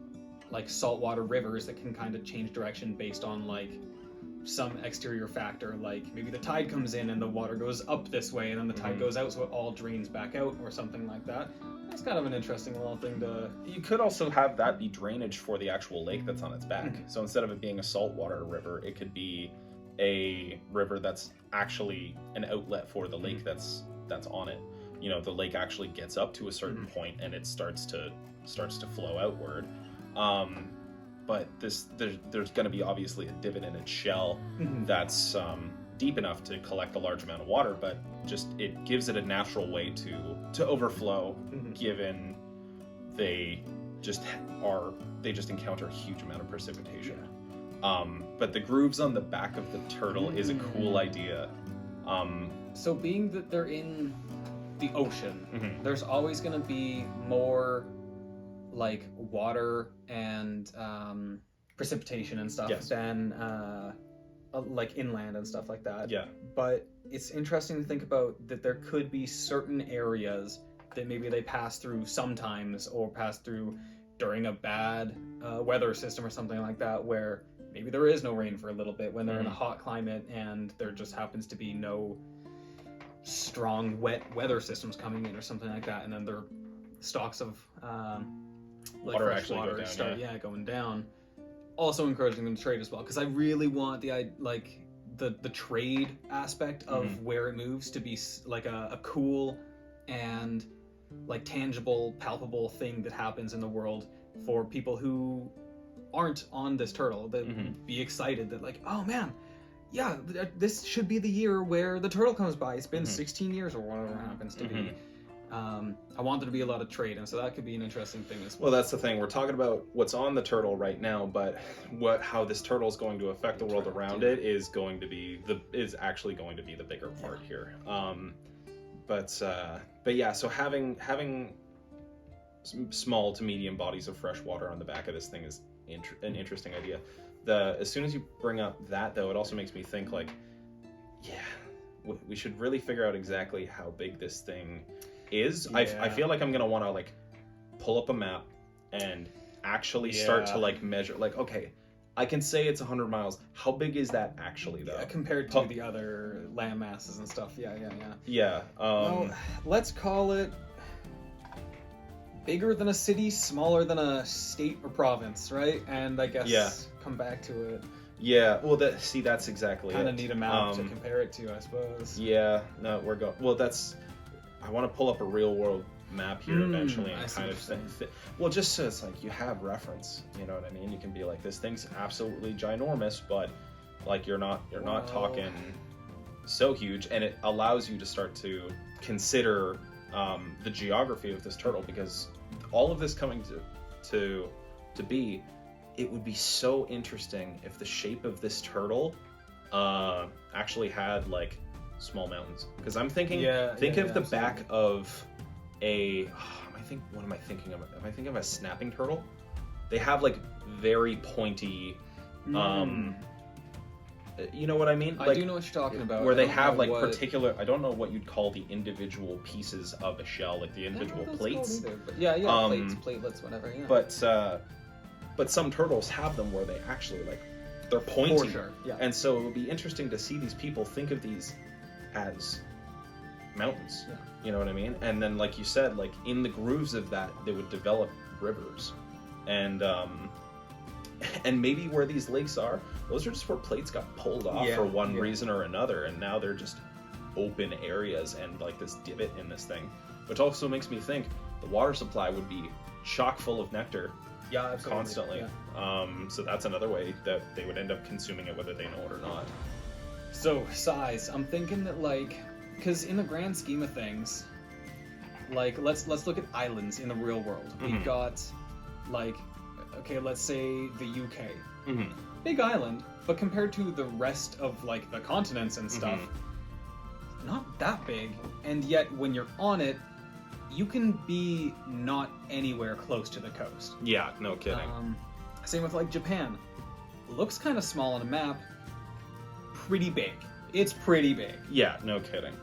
[SPEAKER 2] like saltwater rivers that can kind of change direction based on like some exterior factor, like maybe the tide comes in and the water goes up this way and then the tide goes out, so it all drains back out or something like that. That's kind of an interesting little thing to...
[SPEAKER 1] You could also have that be drainage for the actual lake that's on its back. So instead of it being a saltwater river, it could be a river that's actually an outlet for the lake that's on it. You know, the lake actually gets up to a certain point and it starts to flow outward. But there's going to be obviously a divot in its shell that's deep enough to collect a large amount of water, but just it gives it a natural way to overflow, given they just encounter a huge amount of precipitation. But the grooves on the back of the turtle is a cool idea.
[SPEAKER 2] So being that they're in the ocean, there's always going to be more like water and precipitation and stuff than like inland and stuff like that.
[SPEAKER 1] Yeah.
[SPEAKER 2] But it's interesting to think about that there could be certain areas that maybe they pass through sometimes or pass through during a bad weather system or something like that, where maybe there is no rain for a little bit when they're in a hot climate and there just happens to be no strong wet weather systems coming in or something like that, and then their stocks of like
[SPEAKER 1] water
[SPEAKER 2] fresh
[SPEAKER 1] actually
[SPEAKER 2] water
[SPEAKER 1] go down,
[SPEAKER 2] start going down. Also encouraging them to trade as well, because I really want the trade aspect of where it moves to be like a cool and like tangible, palpable thing that happens in the world for people who aren't on this turtle, that be excited that like, oh man, yeah, this should be the year where the turtle comes by. It's been 16 years or whatever it happens to be. I want there to be a lot of trade, and so that could be an interesting thing as well.
[SPEAKER 1] Well, that's the thing. We're talking about what's on the turtle right now, but how this turtle is going to affect the world around it is actually going to be the bigger part here. But yeah, so having small to medium bodies of fresh water on the back of this thing is an interesting idea. As soon as you bring up that, though, it also makes me think like, we should really figure out exactly how big this thing is. I feel like I'm gonna want to like pull up a map and actually start to like measure, like, okay, I can say it's 100 miles. How big is that actually, though?
[SPEAKER 2] Compared to the other land masses and stuff.
[SPEAKER 1] Yeah.
[SPEAKER 2] Well, let's call it bigger than a city, smaller than a state or province, right? And I guess come back to it.
[SPEAKER 1] Yeah, well, that's exactly
[SPEAKER 2] Kind
[SPEAKER 1] it.
[SPEAKER 2] of need a map to compare it to, I suppose.
[SPEAKER 1] Yeah, no, we're going. Well, I want to pull up a real world map here eventually and kind of well, just so it's like you have reference. You know what I mean? You can be like, this thing's absolutely ginormous, but like you're not talking so huge, and it allows you to start to consider the geography of this turtle, because all of this coming to be. It would be so interesting if the shape of this turtle actually had like small mountains. Because I'm thinking, think of the back of a. What am I thinking of? Am I thinking of a snapping turtle? They have like very pointy. You know what I mean?
[SPEAKER 2] I do know what you're talking about.
[SPEAKER 1] Where they have like particular. I don't know what you'd call the individual pieces of a shell, like the individual plates.
[SPEAKER 2] But plates, platelets, whatever. Yeah.
[SPEAKER 1] But some turtles have them where they actually like they're pointy.
[SPEAKER 2] For sure. Yeah.
[SPEAKER 1] And so it would be interesting to see these people think of these as mountains.
[SPEAKER 2] Yeah.
[SPEAKER 1] You know what I mean? And then, like you said, like in the grooves of that, they would develop rivers, and maybe where these lakes are, those are just where plates got pulled off for one reason or another, and now they're just open areas and like this divot in this thing, which also makes me think the water supply would be chock full of nectar.
[SPEAKER 2] Yeah, absolutely.
[SPEAKER 1] Constantly. Yeah. So that's another way that they would end up consuming it, whether they know it or not.
[SPEAKER 2] So size, I'm thinking that like, because in the grand scheme of things, like let's look at islands in the real world. We've got like, okay, let's say the UK, big island, but compared to the rest of like the continents and stuff, not that big. And yet when you're on it, you can be not anywhere close to the coast.
[SPEAKER 1] Yeah, no kidding.
[SPEAKER 2] Same with like Japan. Looks kind of small on a map. Pretty big. It's pretty big.
[SPEAKER 1] Yeah, no kidding.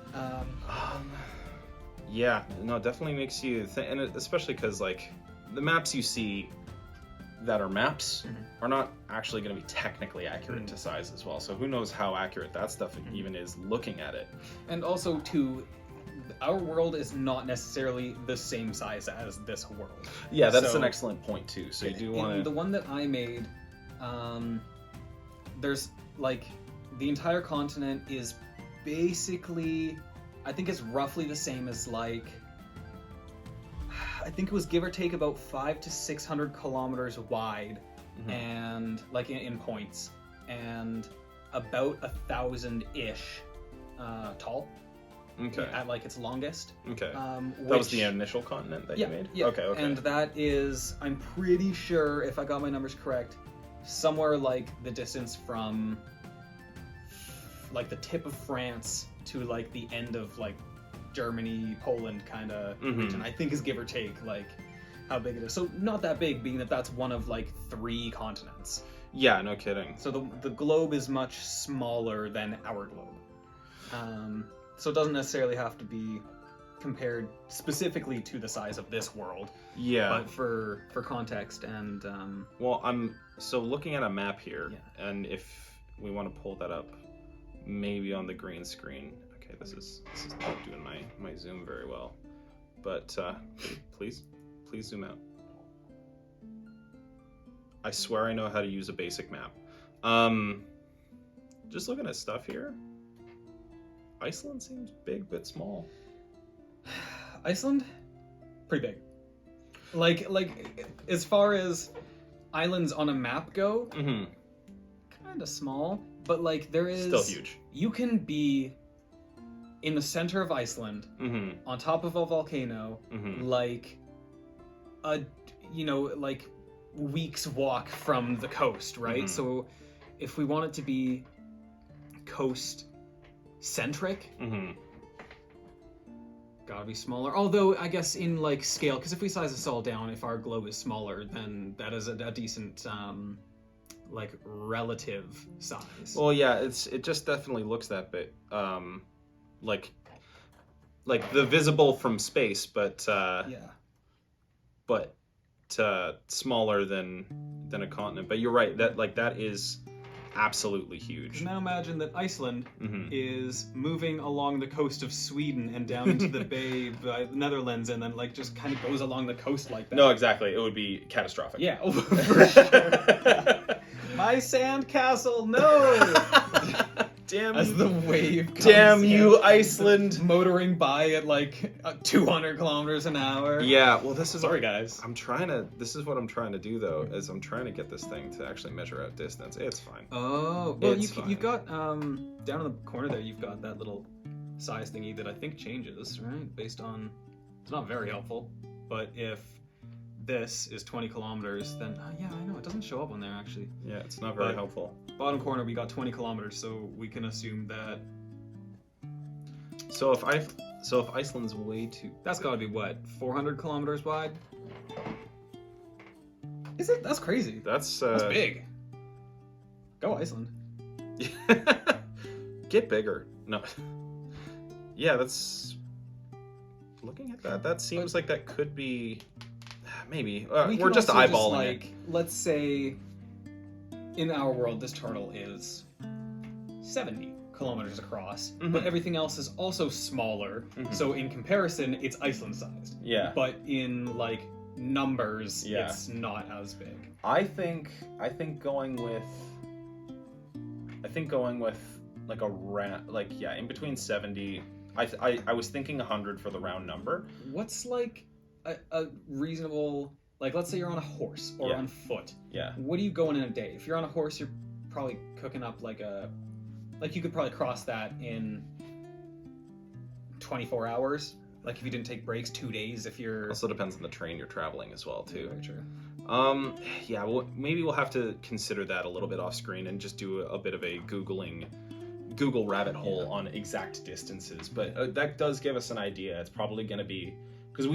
[SPEAKER 1] Yeah, no, definitely makes you think, and especially because like the maps you see that are maps are not actually going to be technically accurate to size as well. So who knows how accurate that stuff even is looking at it.
[SPEAKER 2] And also too, our world is not necessarily the same size as this world.
[SPEAKER 1] Yeah, that's an excellent point too. So you do want to.
[SPEAKER 2] The one that I made, there's like the entire continent is basically, I think it's roughly the same as like, I think it was give or take about 500 to 600 kilometers wide, and like in points, and about 1,000-ish tall.
[SPEAKER 1] Okay.
[SPEAKER 2] At like its longest.
[SPEAKER 1] Okay. That was the initial continent that you made?
[SPEAKER 2] Yeah.
[SPEAKER 1] Okay.
[SPEAKER 2] And that is, I'm pretty sure, if I got my numbers correct, somewhere like the distance from like the tip of France to like the end of like Germany, Poland kind of region. I think is give or take like how big it is. So not that big, being that that's one of like 3 continents.
[SPEAKER 1] Yeah, no kidding.
[SPEAKER 2] So the globe is much smaller than our globe. So it doesn't necessarily have to be compared specifically to the size of this world.
[SPEAKER 1] Yeah.
[SPEAKER 2] But for context and...
[SPEAKER 1] Well, I'm looking at a map here, and if we want to pull that up, maybe on the green screen. Okay, this is not doing my zoom very well. But please zoom out. I swear I know how to use a basic map. Just looking at stuff here. Iceland seems big but small.
[SPEAKER 2] Iceland, pretty big. Like as far as islands on a map go, kind of small. But like there is
[SPEAKER 1] still huge. You
[SPEAKER 2] can be in the center of Iceland, on top of a volcano, like like weeks walk from the coast, right? So if we want it to be coast centric, gotta be smaller. Although I guess in like scale, because if we size this all down, if our globe is smaller, then that is a decent like relative size.
[SPEAKER 1] Well, yeah, it just definitely looks that bit like the visible from space, but smaller than a continent. But you're right, that is absolutely huge.
[SPEAKER 2] Now imagine that Iceland
[SPEAKER 1] Mm-hmm.
[SPEAKER 2] is moving along the coast of Sweden and down into the Bay by the Netherlands, and then like just kind of goes along the coast like that.
[SPEAKER 1] No, exactly. It would be catastrophic.
[SPEAKER 2] Yeah, for sure. My sand castle, no!
[SPEAKER 1] Damn
[SPEAKER 2] As the wave comes
[SPEAKER 1] Damn you,
[SPEAKER 2] in,
[SPEAKER 1] Iceland!
[SPEAKER 2] motoring by at like 200 kilometers an hour.
[SPEAKER 1] Yeah, well, this is...
[SPEAKER 2] Sorry, guys.
[SPEAKER 1] This is what I'm trying to do, though, is I'm trying to get this thing to actually measure out distance. It's fine.
[SPEAKER 2] Oh, well,
[SPEAKER 1] It's fine.
[SPEAKER 2] you've got, down in the corner there, you've got that little size thingy that I think changes, right? Based on... It's not very helpful, but if this is 20 kilometers, then... yeah, I know, it doesn't show up on there, actually.
[SPEAKER 1] Yeah, it's not very
[SPEAKER 2] But-
[SPEAKER 1] helpful.
[SPEAKER 2] Bottom corner, we got 20 kilometers, so we can assume that...
[SPEAKER 1] So if Iceland's way too...
[SPEAKER 2] That's gotta be, what, 400 kilometers wide? Is it? That's crazy.
[SPEAKER 1] That's
[SPEAKER 2] big. Go Iceland.
[SPEAKER 1] Get bigger. No. Yeah, that's... Looking at that, that seems like that could be... Maybe.
[SPEAKER 2] We
[SPEAKER 1] We're
[SPEAKER 2] can
[SPEAKER 1] just
[SPEAKER 2] also
[SPEAKER 1] eyeballing it.
[SPEAKER 2] like, let's say, in our world, this turtle is 70 kilometers across,
[SPEAKER 1] Mhm.
[SPEAKER 2] but everything else is also smaller.
[SPEAKER 1] Mhm.
[SPEAKER 2] So in comparison, it's Iceland-sized.
[SPEAKER 1] Yeah.
[SPEAKER 2] But in like numbers,
[SPEAKER 1] Yeah.
[SPEAKER 2] it's not as big.
[SPEAKER 1] I think going with like in between 70. I was thinking 100 for the round number.
[SPEAKER 2] What's like a reasonable, like, let's say you're on a horse or
[SPEAKER 1] Yeah.
[SPEAKER 2] on foot.
[SPEAKER 1] Yeah.
[SPEAKER 2] What do you go in a day? If you're on a horse, you're probably cooking up like you could probably cross that in 24 hours. Like if you didn't take breaks, 2 days. If you're
[SPEAKER 1] Also depends on the train you're traveling as well too.
[SPEAKER 2] Very true.
[SPEAKER 1] Yeah, well, maybe we'll have to consider that a little bit off screen and just do a bit of a Google rabbit hole on exact distances. But that does give us an idea. It's probably going to be, because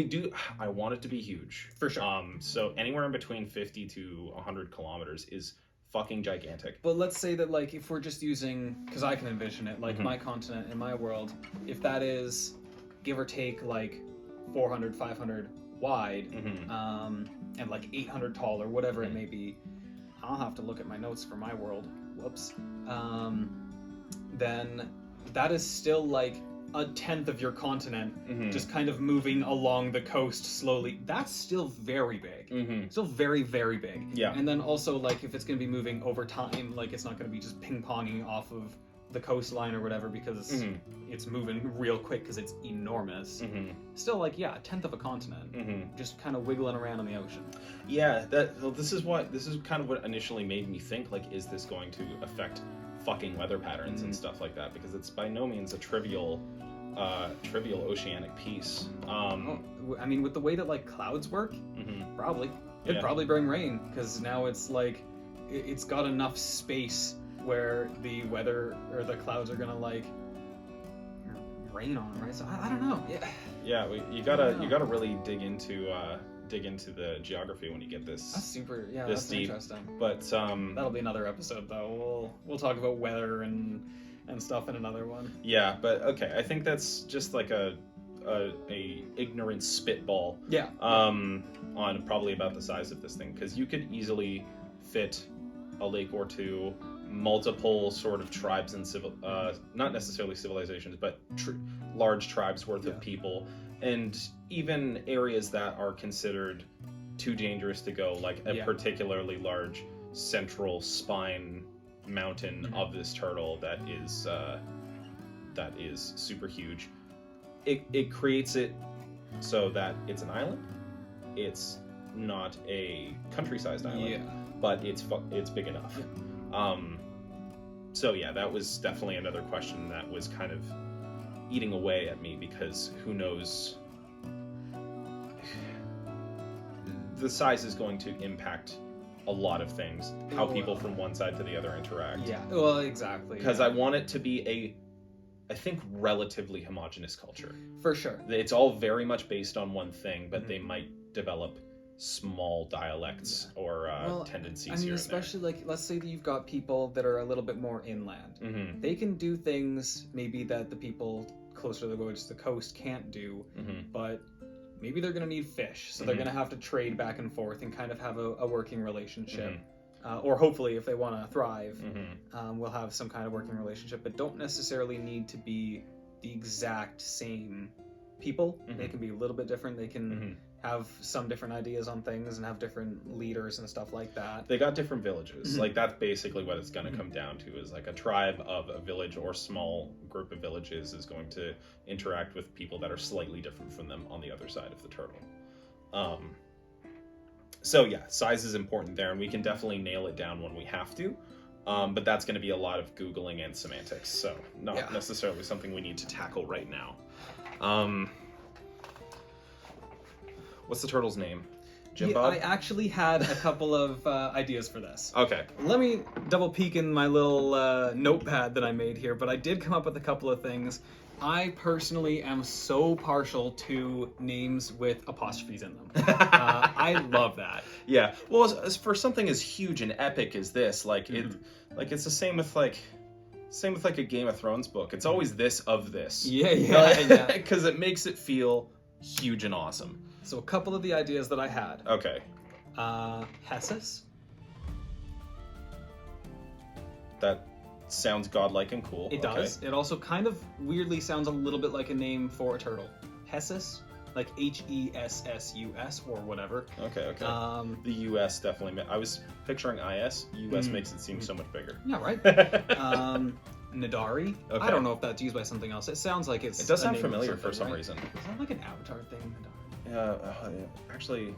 [SPEAKER 1] I want it to be huge.
[SPEAKER 2] For sure.
[SPEAKER 1] So anywhere in between 50 to 100 kilometers is fucking gigantic.
[SPEAKER 2] But let's say that, like, if we're just using, because I can envision it, like
[SPEAKER 1] Mhm.
[SPEAKER 2] my continent in my world, if that is give or take like 400, 500 wide,
[SPEAKER 1] Mm-hmm.
[SPEAKER 2] and like 800 tall or whatever
[SPEAKER 1] Mhm.
[SPEAKER 2] it may be, I'll have to look at my notes for my world. Whoops. Then that is still like a tenth of your continent,
[SPEAKER 1] Mm-hmm.
[SPEAKER 2] just kind of moving along the coast slowly. That's still very big.
[SPEAKER 1] Mm-hmm.
[SPEAKER 2] Still very, very big.
[SPEAKER 1] Yeah.
[SPEAKER 2] And then also, like, if it's going to be moving over time, like, it's not going to be just ping-ponging off of the coastline or whatever, because
[SPEAKER 1] Mhm.
[SPEAKER 2] it's moving real quick because it's enormous.
[SPEAKER 1] Mm-hmm.
[SPEAKER 2] Still, like, yeah, a tenth of a continent.
[SPEAKER 1] Mm-hmm.
[SPEAKER 2] Just kind of wiggling around in the ocean.
[SPEAKER 1] Yeah, this is kind of what initially made me think, like, is this going to affect fucking weather patterns and stuff like that? Because it's by no means a trivial oceanic piece.
[SPEAKER 2] I mean, with the way that, like, clouds work,
[SPEAKER 1] Mhm.
[SPEAKER 2] probably. It'd
[SPEAKER 1] Yeah.
[SPEAKER 2] probably bring rain, because now it's, like, it's got enough space where the weather or the clouds are gonna, like, rain on them, right? So, I don't know. Yeah.
[SPEAKER 1] Yeah, you gotta really dig into the geography when you get
[SPEAKER 2] That's
[SPEAKER 1] this.
[SPEAKER 2] super, yeah,
[SPEAKER 1] This
[SPEAKER 2] that's
[SPEAKER 1] deep.
[SPEAKER 2] interesting.
[SPEAKER 1] But
[SPEAKER 2] That'll be another episode, though. We'll talk about weather and stuff in another one.
[SPEAKER 1] yeah, but okay, I think that's just like a ignorant spitball.
[SPEAKER 2] Yeah.
[SPEAKER 1] On probably about the size of this thing, because you could easily fit a lake or two, multiple sort of tribes and not necessarily civilizations, but large tribes worth of people, and even areas that are considered too dangerous to go, like a particularly large central spine mountain of this turtle that is super huge. It creates it so that it's an island. It's not a country-sized island, but it's big enough. So yeah, that was definitely another question that was kind of eating away at me, because who knows, the size is going to impact a lot of things, how people from one side to the other interact.
[SPEAKER 2] Yeah, well, exactly.
[SPEAKER 1] Because I want it to be I think, relatively homogenous culture.
[SPEAKER 2] For sure.
[SPEAKER 1] It's all very much based on one thing, but they might develop small dialects or tendencies
[SPEAKER 2] I mean,
[SPEAKER 1] here
[SPEAKER 2] especially, like, let's say that you've got people that are a little bit more inland.
[SPEAKER 1] Mm-hmm.
[SPEAKER 2] They can do things maybe that the people closer to the coast can't do, but maybe they're going to need fish, so they're going to have to trade back and forth and kind of have a working relationship. or hopefully if they want to thrive,
[SPEAKER 1] Mm-hmm.
[SPEAKER 2] will have some kind of working relationship, but don't necessarily need to be the exact same people.
[SPEAKER 1] Mm-hmm.
[SPEAKER 2] They can be a little bit different. They can have some different ideas on things and have different leaders and stuff like that.
[SPEAKER 1] They got different villages. Like, that's basically what it's going to come down to, is like a tribe of a village or small group of villages is going to interact with people that are slightly different from them on the other side of the turtle. So yeah, size is important there, and we can definitely nail it down when we have to. But that's going to be a lot of Googling and semantics, so not necessarily something we need to tackle right now. What's the turtle's name? Jim Bob?
[SPEAKER 2] I actually had a couple of ideas for this.
[SPEAKER 1] Okay.
[SPEAKER 2] Let me double peek in my little notepad that I made here, but I did come up with a couple of things. I personally am so partial to names with apostrophes in them. I love that.
[SPEAKER 1] Yeah. Well, as for something as huge and epic as this, like it's the same with like a Game of Thrones book. It's always this of this.
[SPEAKER 2] Yeah.
[SPEAKER 1] Because it makes it feel huge and awesome.
[SPEAKER 2] So a couple of the ideas that I had.
[SPEAKER 1] Okay.
[SPEAKER 2] Hessus.
[SPEAKER 1] That sounds godlike and cool.
[SPEAKER 2] It does. It also kind of weirdly sounds a little bit like a name for a turtle. Hessus, like Hessus or whatever.
[SPEAKER 1] Okay. The US definitely. I was picturing IS. US makes it seem so much bigger.
[SPEAKER 2] Yeah, right. Nadari.
[SPEAKER 1] Okay.
[SPEAKER 2] I don't know if that's used by something else. It sounds like it's.
[SPEAKER 1] It does sound familiar for some reason.
[SPEAKER 2] Is that like an Avatar thing, Nadari?
[SPEAKER 1] Yeah, actually,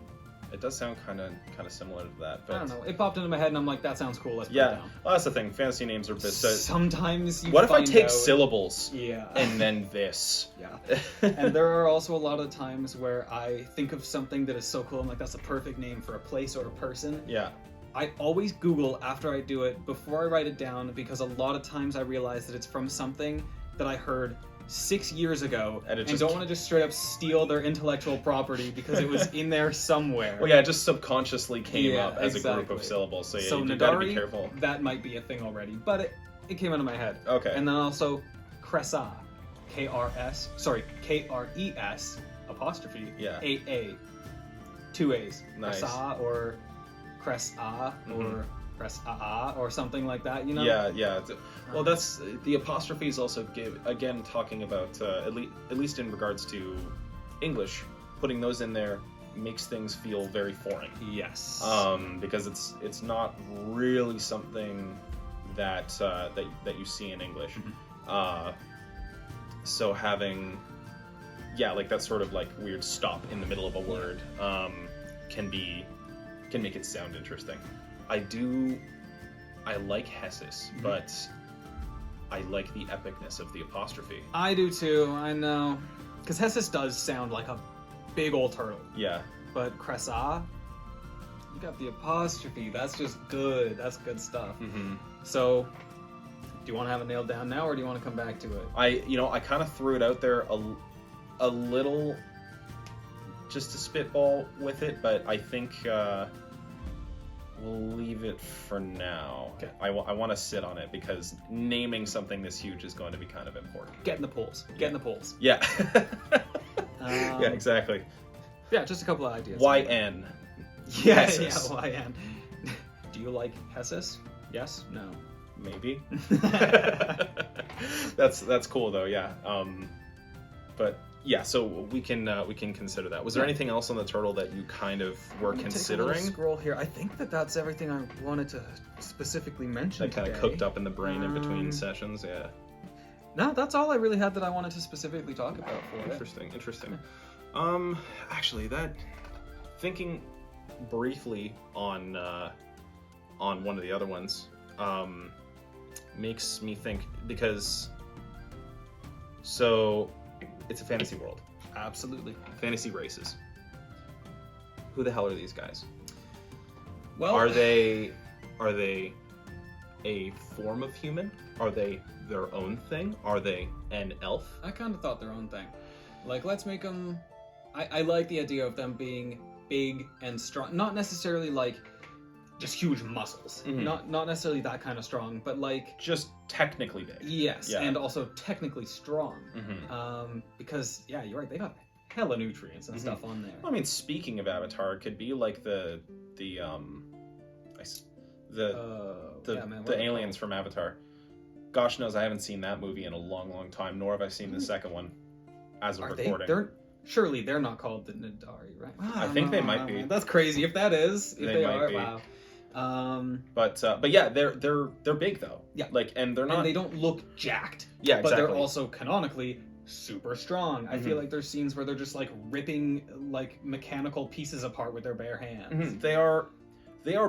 [SPEAKER 1] it does sound kind of similar to that. But
[SPEAKER 2] I don't know. It popped into my head, and I'm like, that sounds cool. Let's put it down.
[SPEAKER 1] Well, that's the thing. Fantasy names are a bit.
[SPEAKER 2] Sometimes you.
[SPEAKER 1] What if I take
[SPEAKER 2] out...
[SPEAKER 1] syllables?
[SPEAKER 2] Yeah.
[SPEAKER 1] And then this.
[SPEAKER 2] Yeah. And there are also a lot of times where I think of something that is so cool. I'm like, that's a perfect name for a place or a person.
[SPEAKER 1] Yeah.
[SPEAKER 2] I always Google after I do it before I write it down, because a lot of times I realize that it's from something that I heard 6 years ago and don't want to just straight up steal their intellectual property because it was in there somewhere.
[SPEAKER 1] Well, yeah, it just subconsciously came up as a group of syllables. So, you
[SPEAKER 2] Nadari,
[SPEAKER 1] gotta be careful.
[SPEAKER 2] That might be a thing already, but it came out of my head.
[SPEAKER 1] Okay.
[SPEAKER 2] And then also Cressa, K-R-S, sorry, K-R-E-S apostrophe A-A, 2 A's.
[SPEAKER 1] Nice.
[SPEAKER 2] Cressa or Cressa or Cressa or something like that, you know?
[SPEAKER 1] Yeah. Well, that's the apostrophes also give, again, talking about, at least in regards to English, putting those in there makes things feel very foreign.
[SPEAKER 2] Yes.
[SPEAKER 1] Because it's not really something that you see in English. So having, like that sort of like weird stop in the middle of a word can make it sound interesting. I like Hessus, but I like the epicness of the apostrophe.
[SPEAKER 2] I do too, I know. Because Hessus does sound like a big old turtle.
[SPEAKER 1] Yeah.
[SPEAKER 2] But Cressa, you got the apostrophe. That's just good. That's good stuff. So, do you want to have it nailed down now, or do you want to come back to it?
[SPEAKER 1] I kind of threw it out there a little just to spitball with it, but I think we'll leave it for now.
[SPEAKER 2] Okay.
[SPEAKER 1] I want to sit on it because naming something this huge is going to be kind of important.
[SPEAKER 2] Get in the polls. Get in the polls.
[SPEAKER 1] Yeah. Yeah, exactly.
[SPEAKER 2] Yeah, just a couple of ideas.
[SPEAKER 1] YN.
[SPEAKER 2] Yeah, YN. Do you like Hessus? Yes? No?
[SPEAKER 1] Maybe. That's cool though, yeah. But yeah, so we can consider that. Was there anything else on the turtle that you kind of were considering?
[SPEAKER 2] Take a scroll here. I think that's everything I wanted to specifically mention.
[SPEAKER 1] That kind of cooked up in the brain in between sessions, yeah.
[SPEAKER 2] No, that's all I really had that I wanted to specifically talk about for
[SPEAKER 1] Interesting. Actually, thinking briefly on one of the other ones makes me think, because it's a fantasy world.
[SPEAKER 2] Absolutely.
[SPEAKER 1] Fantasy races. Who the hell are these guys?
[SPEAKER 2] Well,
[SPEAKER 1] are they a form of human? Are they their own thing? Are they an elf?
[SPEAKER 2] I kind of thought their own thing. Like, let's make them... I like the idea of them being big and strong. Not necessarily like just huge muscles. Not necessarily that kind of strong, but like...
[SPEAKER 1] Just technically big.
[SPEAKER 2] Yes, and also technically strong. Because, yeah, you're right, they got hella nutrients and stuff on there.
[SPEAKER 1] Well, I mean, speaking of Avatar, it could be like the The aliens from Avatar. Gosh knows I haven't seen that movie in a long, long time, nor have I seen the second one as of recording.
[SPEAKER 2] Surely they're not called the Nadari, right?
[SPEAKER 1] I think they might be.
[SPEAKER 2] That's crazy if that is. If they are,
[SPEAKER 1] be.
[SPEAKER 2] wow.
[SPEAKER 1] But yeah, they're big though.
[SPEAKER 2] Yeah.
[SPEAKER 1] Like, and they're not.
[SPEAKER 2] And they don't look jacked.
[SPEAKER 1] Yeah, exactly.
[SPEAKER 2] But they're also canonically super strong. I feel like there's scenes where they're just like ripping like mechanical pieces apart with their bare hands.
[SPEAKER 1] They are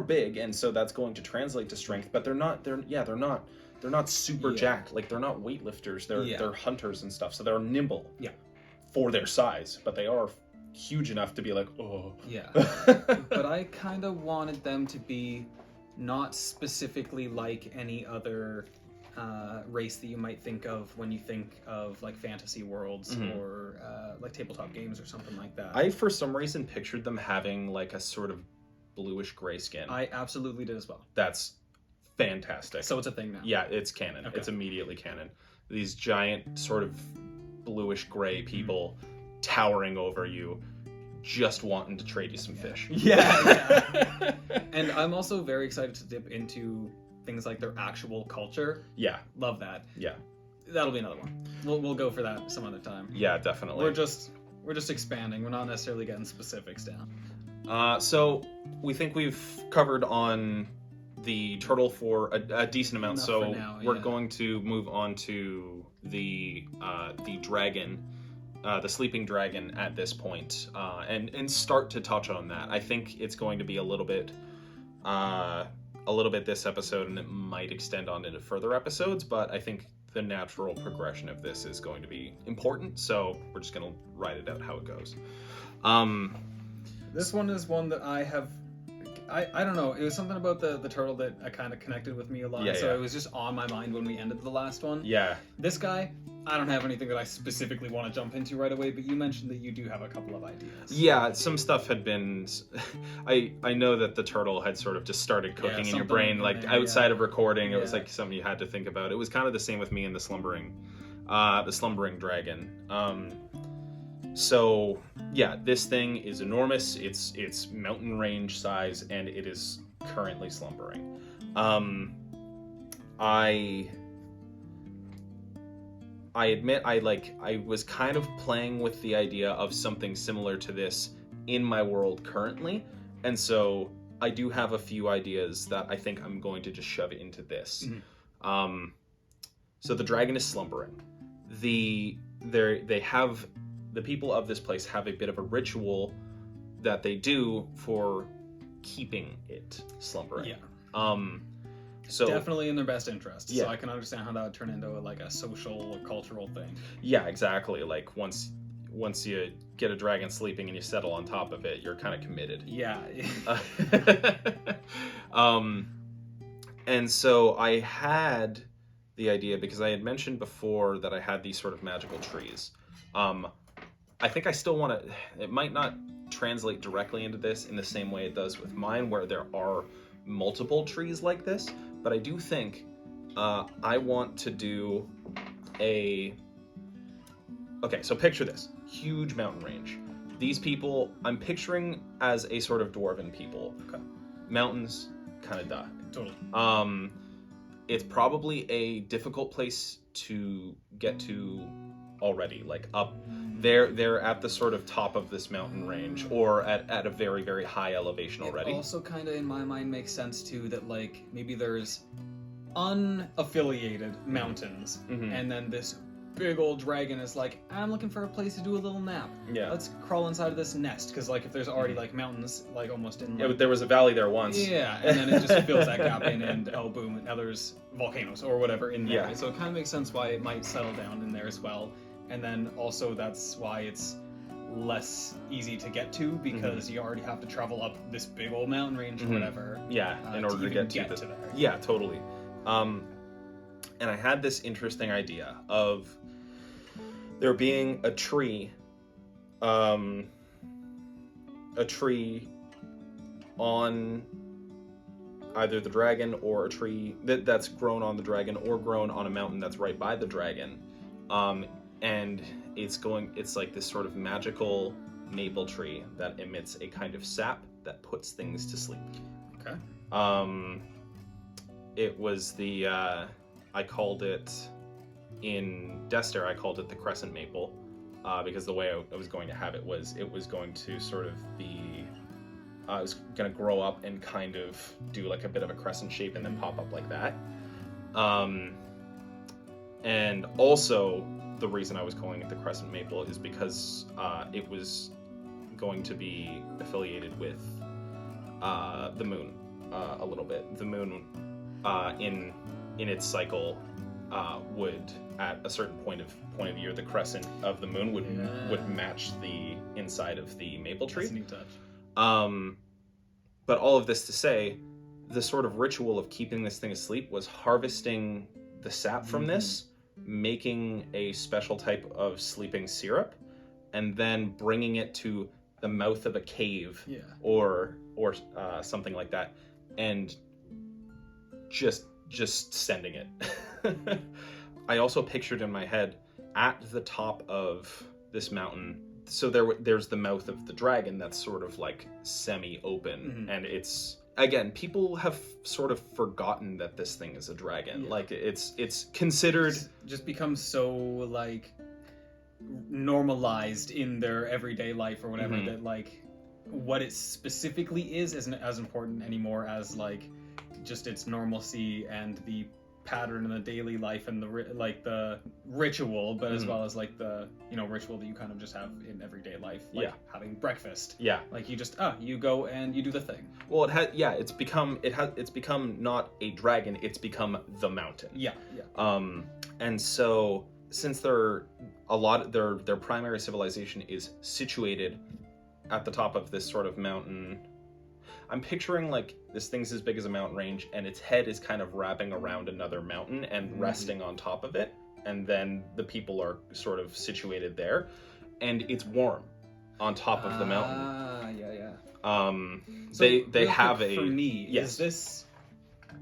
[SPEAKER 1] big, and so that's going to translate to strength. But they're not super jacked. Like, they're not weightlifters. They're hunters and stuff. So they're nimble.
[SPEAKER 2] Yeah.
[SPEAKER 1] For their size, but they are huge enough to be like, oh.
[SPEAKER 2] Yeah. But I kind of wanted them to be not specifically like any other race that you might think of when you think of like fantasy worlds or like tabletop games or something like that.
[SPEAKER 1] I, for some reason, pictured them having like a sort of bluish gray skin.
[SPEAKER 2] I absolutely did as well.
[SPEAKER 1] That's fantastic.
[SPEAKER 2] So it's a thing now.
[SPEAKER 1] Yeah, it's canon. Okay. It's immediately canon. These giant sort of bluish gray people towering over you, just wanting to trade you some fish.
[SPEAKER 2] Yeah. And I'm also very excited to dip into things like their actual culture.
[SPEAKER 1] Yeah.
[SPEAKER 2] Love that.
[SPEAKER 1] Yeah.
[SPEAKER 2] That'll be another one. We'll go for that some other time.
[SPEAKER 1] Yeah, definitely.
[SPEAKER 2] We're just expanding. We're not necessarily getting specifics down.
[SPEAKER 1] So we think we've covered on the turtle for a decent amount. So we're going to move on to the dragon, the sleeping dragon at this point, and start to touch on that. I think it's going to be a little bit this episode, and it might extend on into further episodes, but I think the natural progression of this is going to be important, so we're just going to write it out how it goes.
[SPEAKER 2] This one is one that I don't know, it was something about the turtle that kind of connected with me a lot, so it was just on my mind when we ended the last one.
[SPEAKER 1] Yeah.
[SPEAKER 2] This guy, I don't have anything that I specifically want to jump into right away, but you mentioned that you do have a couple of ideas.
[SPEAKER 1] Yeah, some stuff had been... I know that the turtle had sort of just started cooking in your brain, like outside of recording. It was like something you had to think about. It was kind of the same with me and the slumbering dragon. So yeah, this thing is enormous. It's mountain range size, and it is currently slumbering. I admit I was kind of playing with the idea of something similar to this in my world currently, and so I do have a few ideas that I think I'm going to just shove into this. So the dragon is slumbering. The people of this place have a bit of a ritual that they do for keeping it slumbering.
[SPEAKER 2] Yeah.
[SPEAKER 1] So
[SPEAKER 2] definitely in their best interest. Yeah. So I can understand how that would turn into like a social or cultural thing.
[SPEAKER 1] Yeah, exactly. Like once you get a dragon sleeping and you settle on top of it, you're kind of committed.
[SPEAKER 2] Yeah.
[SPEAKER 1] And so I had the idea, because I had mentioned before that I had these sort of magical trees. I think I still want to... It might not translate directly into this in the same way it does with mine, where there are multiple trees like this, but I do think I want to do a... Okay, so picture this. Huge mountain range. These people, I'm picturing as a sort of dwarven people. Okay. Mountains, kind of duh.
[SPEAKER 2] Totally.
[SPEAKER 1] It's probably a difficult place to get to already, like up... They're at the sort of top of this mountain range, or at a very, very high elevation already.
[SPEAKER 2] It also kind of, in my mind, makes sense, too, that, like, maybe there's unaffiliated mountains, and then this big old dragon is like, I'm looking for a place to do a little nap.
[SPEAKER 1] Yeah.
[SPEAKER 2] Let's crawl inside of this nest, because, like, if there's already, like, mountains, like, almost in, like...
[SPEAKER 1] Yeah, but there was a valley there once.
[SPEAKER 2] Yeah, and then it just fills that gap in, and, oh, boom, now there's volcanoes, or whatever, in there.
[SPEAKER 1] Yeah.
[SPEAKER 2] So it kind of makes sense why it might settle down in there as well. And then also that's why it's less easy to get to, because you already have to travel up this big old mountain range or whatever.
[SPEAKER 1] Yeah, in order to get to there. Yeah, totally. And I had this interesting idea of there being a tree on either the dragon, or a tree that's grown on the dragon, or grown on a mountain that's right by the dragon. And it's like this sort of magical maple tree that emits a kind of sap that puts things to sleep.
[SPEAKER 2] Okay.
[SPEAKER 1] it was the I called it in Dester. I called it the crescent maple because the way I was going to have it was going to sort of be I was going to grow up and kind of do like a bit of a crescent shape and then pop up like that. And also the reason I was calling it the crescent maple is because it was going to be affiliated with the moon a little bit. The moon in its cycle would, at a certain point of year, the crescent of the moon would match the inside of the maple tree.
[SPEAKER 2] That's a neat touch.
[SPEAKER 1] But all of this to say, the sort of ritual of keeping this thing asleep was harvesting the sap from this, making a special type of sleeping syrup, and then bringing it to the mouth of a cave or something like that, and just sending it. I also pictured in my head at the top of this mountain, so there's the mouth of the dragon that's sort of like semi-open, and it's, again, people have sort of forgotten that this thing is a dragon. Like it's considered,
[SPEAKER 2] just becomes so like normalized in their everyday life or whatever that like what it specifically isn't as important anymore as like just its normalcy and the pattern in the daily life and the ritual, but as well as like the ritual that you kind of just have in everyday life, like having breakfast. Like you just you go and you do the thing.
[SPEAKER 1] Well, it's become not a dragon, it's become the mountain. And so since their primary civilization is situated at the top of this sort of mountain, I'm picturing like this thing's as big as a mountain range, and its head is kind of wrapping around another mountain and resting on top of it, and then the people are sort of situated there, and it's warm on top of the mountain.
[SPEAKER 2] So
[SPEAKER 1] they have a.
[SPEAKER 2] For me, is this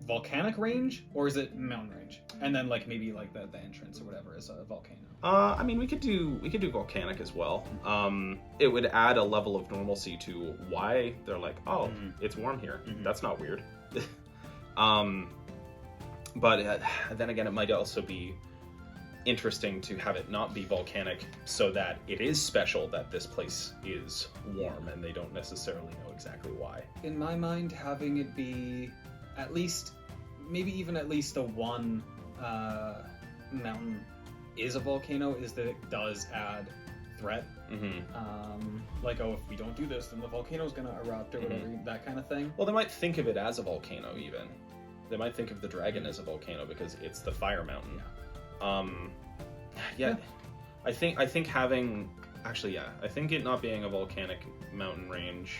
[SPEAKER 2] volcanic range or is it mountain range? And then like maybe like the entrance or whatever is a volcano.
[SPEAKER 1] I mean, we could do volcanic as well. It would add a level of normalcy to why they're like, oh, it's warm here. That's not weird. But then again, it might also be interesting to have it not be volcanic, so that it is special that this place is warm, and they don't necessarily know exactly why.
[SPEAKER 2] In my mind, having it be at least the one mountain is a volcano is that it does add threat. Like, oh, if we don't do this, then the volcano's gonna erupt or whatever, that kind of thing.
[SPEAKER 1] Well, they might think of it as a volcano even. They might think of the dragon as a volcano because it's the fire mountain. I think having, I think it not being a volcanic mountain range,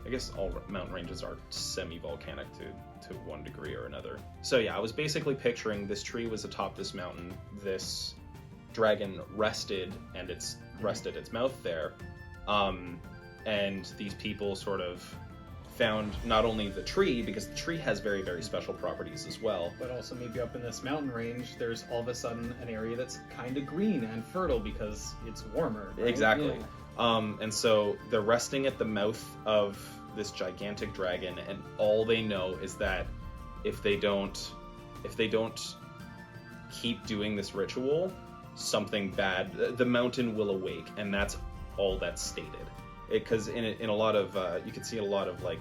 [SPEAKER 1] I guess all mountain ranges are semi-volcanic to one degree or another. So yeah, I was basically picturing this tree was atop this mountain, this dragon rested, and it's rested its mouth there, and these people sort of found not only the tree, because the tree has very, very special properties as well,
[SPEAKER 2] but also maybe up in this mountain range there's all of a sudden an area that's kind of green and fertile because it's warmer, right?
[SPEAKER 1] Exactly. And so they're resting at the mouth of this gigantic dragon, and all they know is that if they don't keep doing this ritual, something bad, the mountain will awake, and that's all that's stated. Because in a lot of you can see a lot of like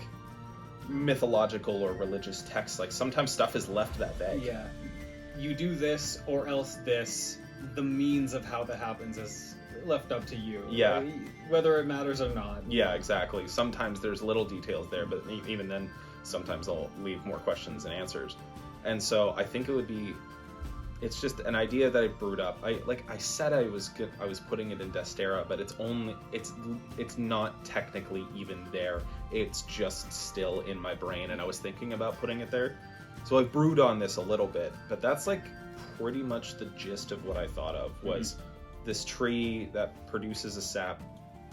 [SPEAKER 1] mythological or religious texts, like sometimes stuff is left that vague.
[SPEAKER 2] Yeah, you do this or else this. The means of how that happens is left up to you.
[SPEAKER 1] Yeah,
[SPEAKER 2] whether it matters or not.
[SPEAKER 1] Yeah, exactly. Sometimes there's little details there, but even then, sometimes they'll leave more questions than answers. And so I think it's just an idea that I brewed up. I said I was putting it in Destera, but it's not technically even there. It's just still in my brain, and I was thinking about putting it there. So I've brewed on this a little bit, but that's like pretty much the gist of what I thought of was this tree that produces a sap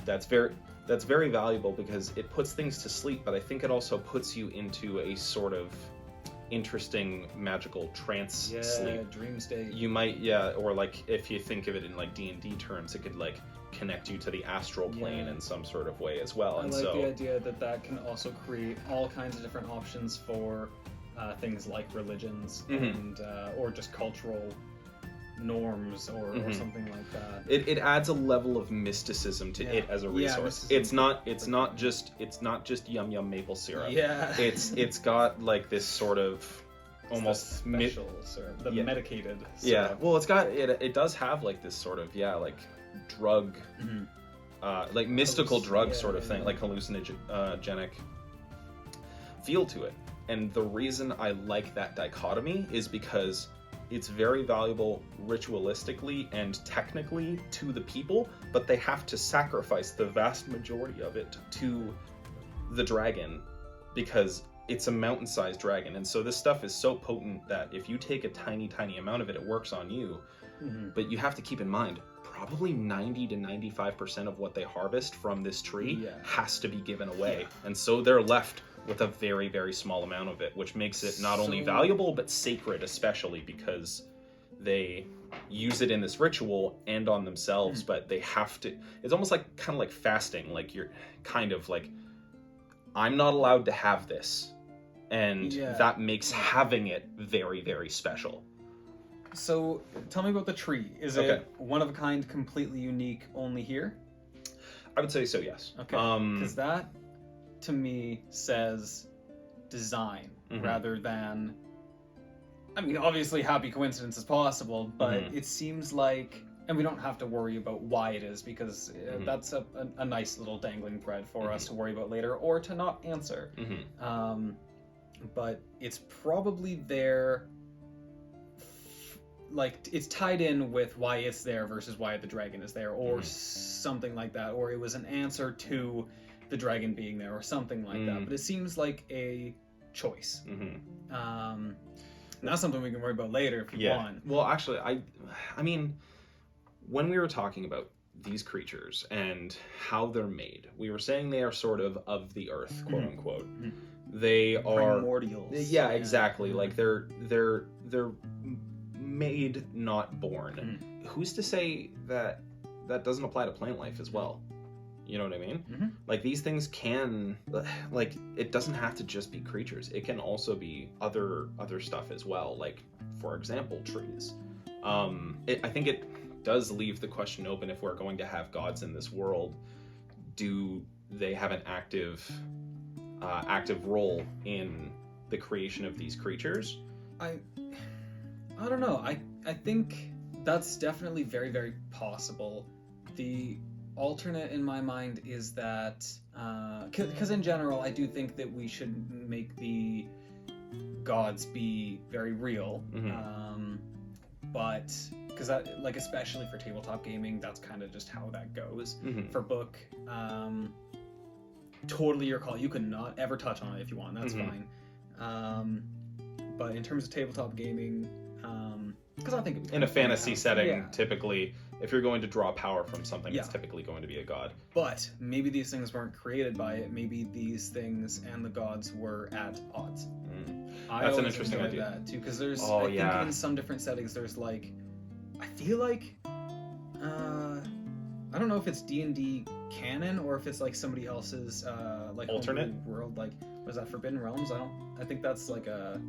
[SPEAKER 1] that's very valuable because it puts things to sleep, but I think it also puts you into a sort of interesting magical trance sleep,
[SPEAKER 2] dream state.
[SPEAKER 1] You might, or like if you think of it in like D&D terms, it could like connect you to the astral plane in some sort of way as well.
[SPEAKER 2] I like the idea that can also create all kinds of different options for things like religions
[SPEAKER 1] Mhm.
[SPEAKER 2] and or just cultural norms or
[SPEAKER 1] Mhm.
[SPEAKER 2] something like that.
[SPEAKER 1] It adds a level of mysticism to it as a resource.
[SPEAKER 2] mysticism.
[SPEAKER 1] It's not just yum yum maple syrup.
[SPEAKER 2] Yeah.
[SPEAKER 1] It's got like this sort of almost
[SPEAKER 2] the special syrup, the medicated syrup.
[SPEAKER 1] Yeah. Well, it does have like this sort of like drug, like mystical drug sort of thing, like hallucinogenic feel to it. And the reason I like that dichotomy is because it's very valuable ritualistically and technically to the people, but they have to sacrifice the vast majority of it to the dragon because it's a mountain-sized dragon. And so this stuff is so potent that if you take a tiny amount of it, it works on you. But you have to keep in mind, probably 90 to 95% of what they harvest from this tree has to be given away. And so they're left with a very, very small amount of it, which makes it not only valuable, but sacred, especially because they use it in this ritual and on themselves, but they have to, it's almost like kind of like fasting, like you're kind of like, I'm not allowed to have this. And that makes having it very, very special.
[SPEAKER 2] So tell me about the tree. Is it one of a kind, completely unique, only here?
[SPEAKER 1] I would say so, yes.
[SPEAKER 2] Okay, because that to me says design rather than, I mean, obviously happy coincidence is possible, but it seems like, and we don't have to worry about why it is, because that's a nice little dangling thread for us to worry about later or to not answer. But it's probably there, like it's tied in with why it's there versus why the dragon is there, or something like that, or it was an answer to the dragon being there or something like that. But it seems like a choice. And that's something we can worry about later if you want.
[SPEAKER 1] Well, actually, I mean, when we were talking about these creatures and how they're made, we were saying they are sort of the earth, quote unquote. They are
[SPEAKER 2] primordials.
[SPEAKER 1] Yeah, exactly. Like they're made, not born. Who's to say that doesn't apply to plant life as well? You know what I mean? Like these things can, like, it doesn't have to just be creatures. It can also be other stuff as well. Like, for example, trees. I think it does leave the question open, if we're going to have gods in this world, do they have an active role in the creation of these creatures?
[SPEAKER 2] I don't know. I think that's definitely very, very possible. The alternate in my mind is that because in general I do think that we should make the gods be very real, but because that, like, especially for tabletop gaming, that's kind of just how that goes. For book, totally your call. You could not ever touch on it if you want, that's fine. But in terms of tabletop gaming, because I think it'd be
[SPEAKER 1] in a fantasy setting, typically, if you're going to draw power from something, it's typically going to be a god.
[SPEAKER 2] But maybe these things weren't created by it. Maybe these things and the gods were at odds.
[SPEAKER 1] That's an interesting idea.
[SPEAKER 2] That too, because there's, I think in some different settings, there's like, I feel like, I don't know if it's D&D canon or if it's like somebody else's like
[SPEAKER 1] alternate
[SPEAKER 2] world. Like, was that Forbidden Realms? I think that's like a.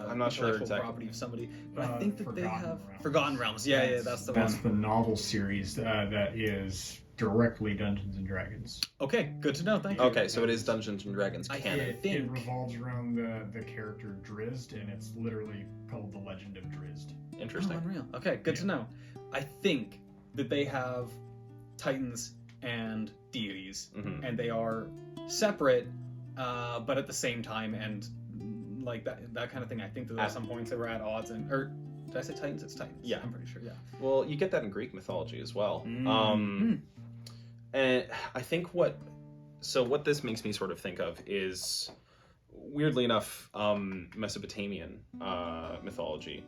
[SPEAKER 1] I'm not sure exactly.
[SPEAKER 2] Property of somebody, but I think that they have
[SPEAKER 3] Realms.
[SPEAKER 2] Forgotten Realms. Yeah, that's the one.
[SPEAKER 3] That's the novel series that is directly Dungeons and Dragons.
[SPEAKER 2] Okay, good to know. Thank you.
[SPEAKER 1] Okay, so it is Dungeons and Dragons canon.
[SPEAKER 3] It revolves around the character Drizzt, and it's literally called The Legend of Drizzt.
[SPEAKER 1] Interesting.
[SPEAKER 2] Oh, unreal. Okay, good to know. I think that they have titans and deities, and they are separate, but at the same time, and like that kind of thing. I think that there are some points that were at odds, or did I say titans? It's titans.
[SPEAKER 1] Yeah,
[SPEAKER 2] I'm pretty sure. Yeah.
[SPEAKER 1] Well, you get that in Greek mythology as well. And I think what this makes me sort of think of is, weirdly enough, Mesopotamian mythology,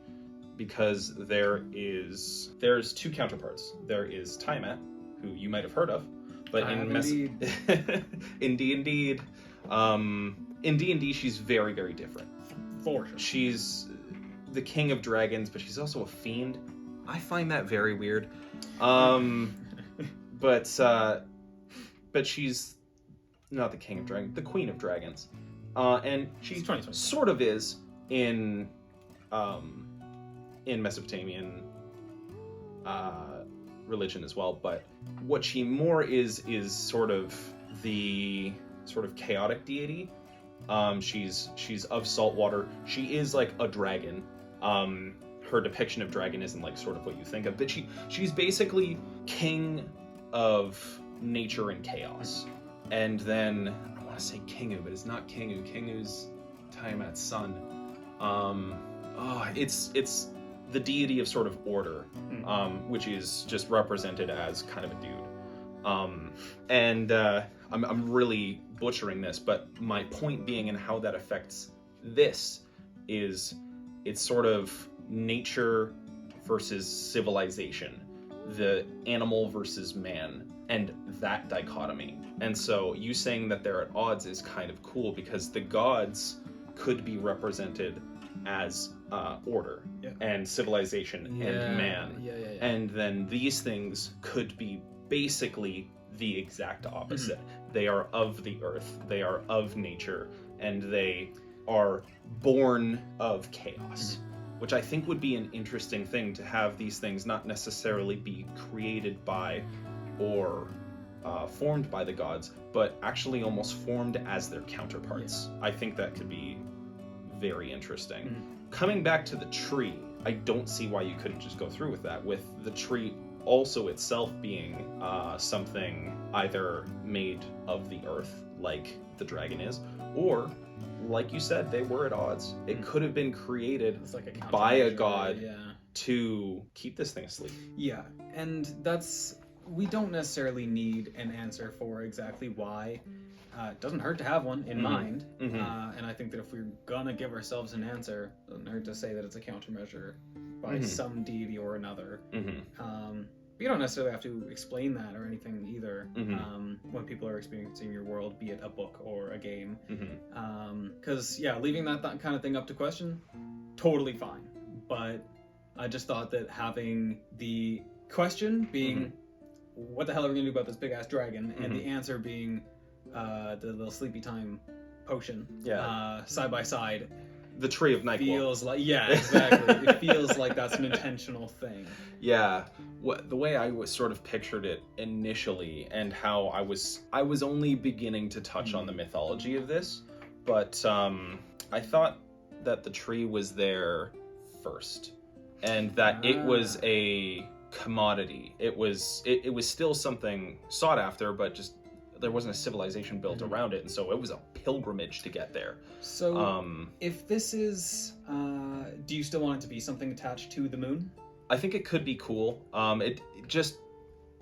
[SPEAKER 1] because there's two counterparts. There is Tiamat, who you might have heard of, but in D&D, in D&D, she's very, very different.
[SPEAKER 2] For sure.
[SPEAKER 1] She's the king of dragons, but she's also a fiend. I find that very weird. But she's not the king of dragons, the queen of dragons. And she
[SPEAKER 2] It's 2020.
[SPEAKER 1] sort of is in Mesopotamian religion as well, but what she more is sort of the sort of chaotic deity. She's of salt water. She is like a dragon. Her depiction of dragon isn't like sort of what you think of, but she's basically king of nature and chaos. And then I want to say Kingu, but it's not Kingu. Kingu's Tiamat's son. It's the deity of sort of order, which is just represented as kind of a dude. I'm really butchering this, but my point being and how that affects this is it's sort of nature versus civilization, the animal versus man, and that dichotomy. And so you saying that they're at odds is kind of cool because the gods could be represented as order and civilization and man. And then these things could be basically the exact opposite. They are of the earth, they are of nature, and they are born of chaos. Which I think would be an interesting thing to have these things not necessarily be created by or formed by the gods, but actually almost formed as their counterparts. I think that could be very interesting. Coming back to the tree, I don't see why you couldn't just go through with that, with the tree also itself being something either made of the earth, like the dragon is, or, like you said, they were at odds. It could have been created
[SPEAKER 2] like
[SPEAKER 1] by a god to keep this thing asleep.
[SPEAKER 2] Yeah, and we don't necessarily need an answer for exactly why. It doesn't hurt to have one in mind, and I think that if we're gonna give ourselves an answer, it doesn't hurt to say that it's a countermeasure by some deity or another. But you don't necessarily have to explain that or anything either when people are experiencing your world, be it a book or a game. Because leaving that kind of thing up to question, totally fine. But I just thought that having the question being, what the hell are we gonna do about this big ass dragon, and the answer being the little sleepy time potion, side by side,
[SPEAKER 1] the tree of NyQuil
[SPEAKER 2] feels like exactly. It feels like that's an intentional thing.
[SPEAKER 1] The way I was sort of pictured it initially, and how I was only beginning to touch on the mythology of this, but I thought that the tree was there first, and that it was a commodity. It was still something sought after, but just there wasn't a civilization built around it, and so it was a pilgrimage to get there.
[SPEAKER 2] So, if this is, do you still want it to be something attached to the moon?
[SPEAKER 1] I think it could be cool. It just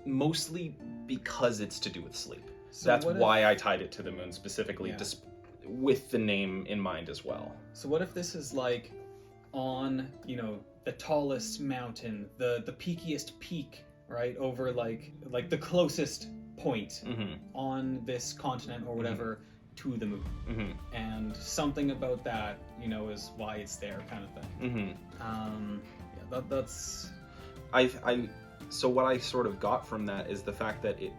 [SPEAKER 1] mostly because it's to do with sleep. So that's why I tied it to the moon specifically, just with the name in mind as well.
[SPEAKER 2] So what if this is like on, the tallest mountain, the peakiest peak, right, over like the closest point on this continent or whatever to the moon, and something about that is why it's there, kind of thing. That's
[SPEAKER 1] so what I sort of got from that is the fact that it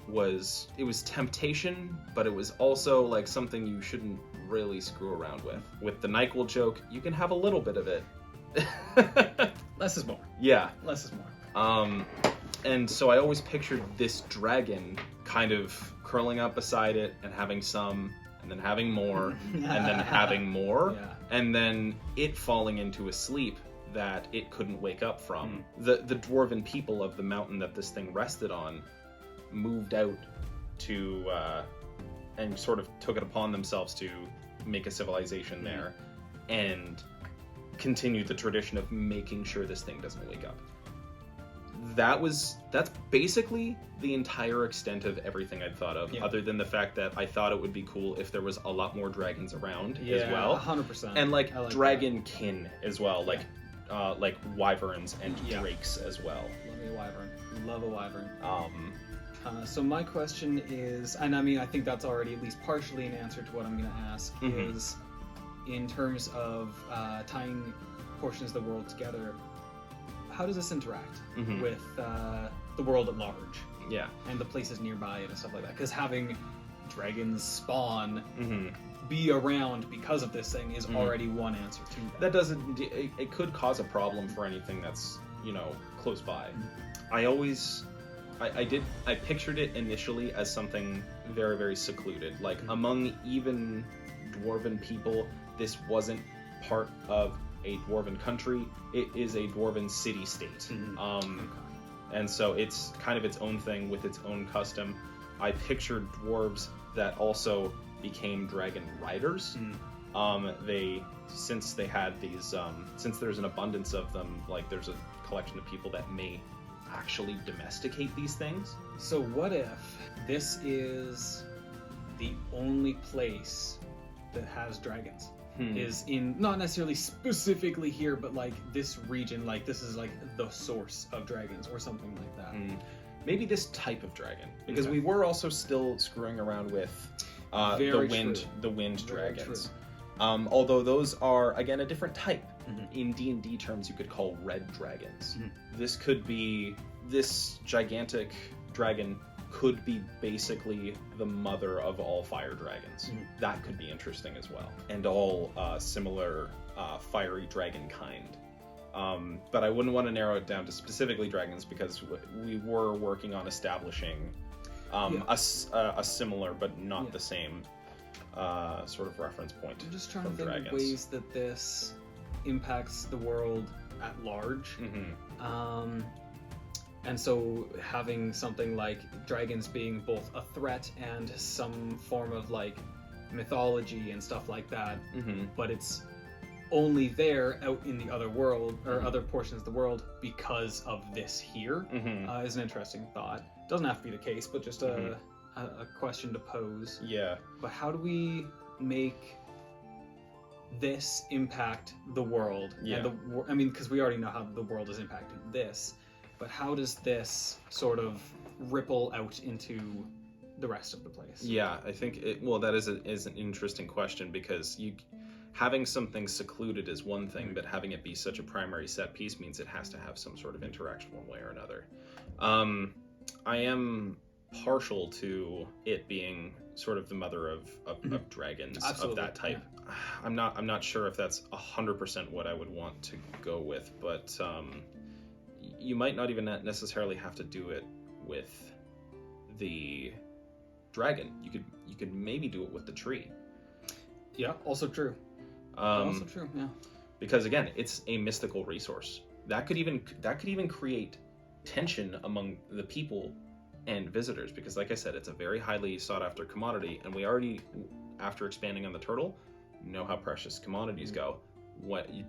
[SPEAKER 1] was temptation, but it was also like something you shouldn't really screw around with the NyQuil joke. You can have a little bit of it.
[SPEAKER 2] Less is more. Less is more.
[SPEAKER 1] And so I always pictured this dragon kind of curling up beside it and having some, and then having more, and then having more, and then it falling into a sleep that it couldn't wake up from. The dwarven people of the mountain that this thing rested on moved out to, and sort of took it upon themselves to make a civilization there, and continue the tradition of making sure this thing doesn't wake up. That's basically the entire extent of everything I'd thought of, other than the fact that I thought it would be cool if there was a lot more dragons around as well.
[SPEAKER 2] 100%.
[SPEAKER 1] And like dragon kin as well, like wyverns and drakes as well.
[SPEAKER 2] Love a wyvern. So my question is, and I mean, I think that's already at least partially an answer to what I'm going to ask, is in terms of tying portions of the world together, how does this interact with the world at large?
[SPEAKER 1] Yeah.
[SPEAKER 2] And the places nearby it and stuff like that? Because having dragons spawn,
[SPEAKER 1] Mm-hmm.
[SPEAKER 2] be around because of this thing is already one answer to that.
[SPEAKER 1] That doesn't. It could cause a problem for anything that's, you know, close by. I pictured it initially as something very, very secluded. Like among even dwarven people, this wasn't part of a dwarven country. It is a dwarven city-state. And so it's kind of its own thing with its own custom. I pictured dwarves that also became dragon riders. Since they had these, since there's an abundance of them, like there's a collection of people that may actually domesticate these things.
[SPEAKER 2] So what if this is the only place that has dragons? Is in, not necessarily specifically here, but like this region, like this is like the source of dragons or something like that.
[SPEAKER 1] Maybe this type of dragon, because we were also still screwing around with the wind dragons. Although those are again a different type. In D&D terms, you could call red dragons. This could be, this gigantic dragon could be basically the mother of all fire dragons. That could be interesting as well, and all similar fiery dragon kind. But I wouldn't want to narrow it down to specifically dragons, because we were working on establishing a similar but not the same sort of reference point.
[SPEAKER 2] I'm just trying to think of ways that this impacts the world at large. And so having something like dragons being both a threat and some form of like mythology and stuff like that, but it's only there out in the other world or other portions of the world because of this here, is an interesting thought. Doesn't have to be the case, but just a question to pose.
[SPEAKER 1] Yeah.
[SPEAKER 2] But how do we make this impact the world?
[SPEAKER 1] Yeah.
[SPEAKER 2] And I mean, because we already know how the world is impacting this, but how does this sort of ripple out into the rest of the place?
[SPEAKER 1] Yeah, I think that is an interesting question, because having something secluded is one thing, but having it be such a primary set piece means it has to have some sort of interaction one way or another. I am partial to it being sort of the mother of dragons. Absolutely. Of that type. Yeah. I'm not sure if that's 100% what I would want to go with, but you might not even necessarily have to do it with the dragon. You could maybe do it with the tree.
[SPEAKER 2] Yeah, also true. Also true, yeah.
[SPEAKER 1] Because again, it's a mystical resource. That could even create tension among the people and visitors, because like I said, it's a very highly sought after commodity, and we already, after expanding on the turtle, know how precious commodities go. What you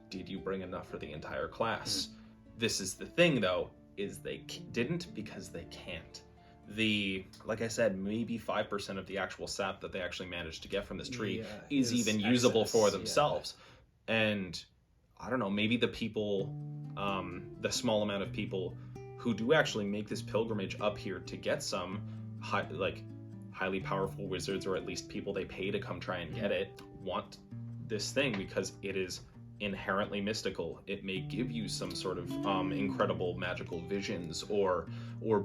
[SPEAKER 1] did you bring enough for the entire class? This is the thing though, is they didn't because they can't. Like I said, maybe 5% of the actual sap that they actually managed to get from this tree is even usable for themselves. And I don't know, maybe the people, the small amount of people who do actually make this pilgrimage up here to get some highly powerful wizards, or at least people they pay to come try and get it, want this thing because it is inherently mystical. It may give you some sort of incredible magical visions, or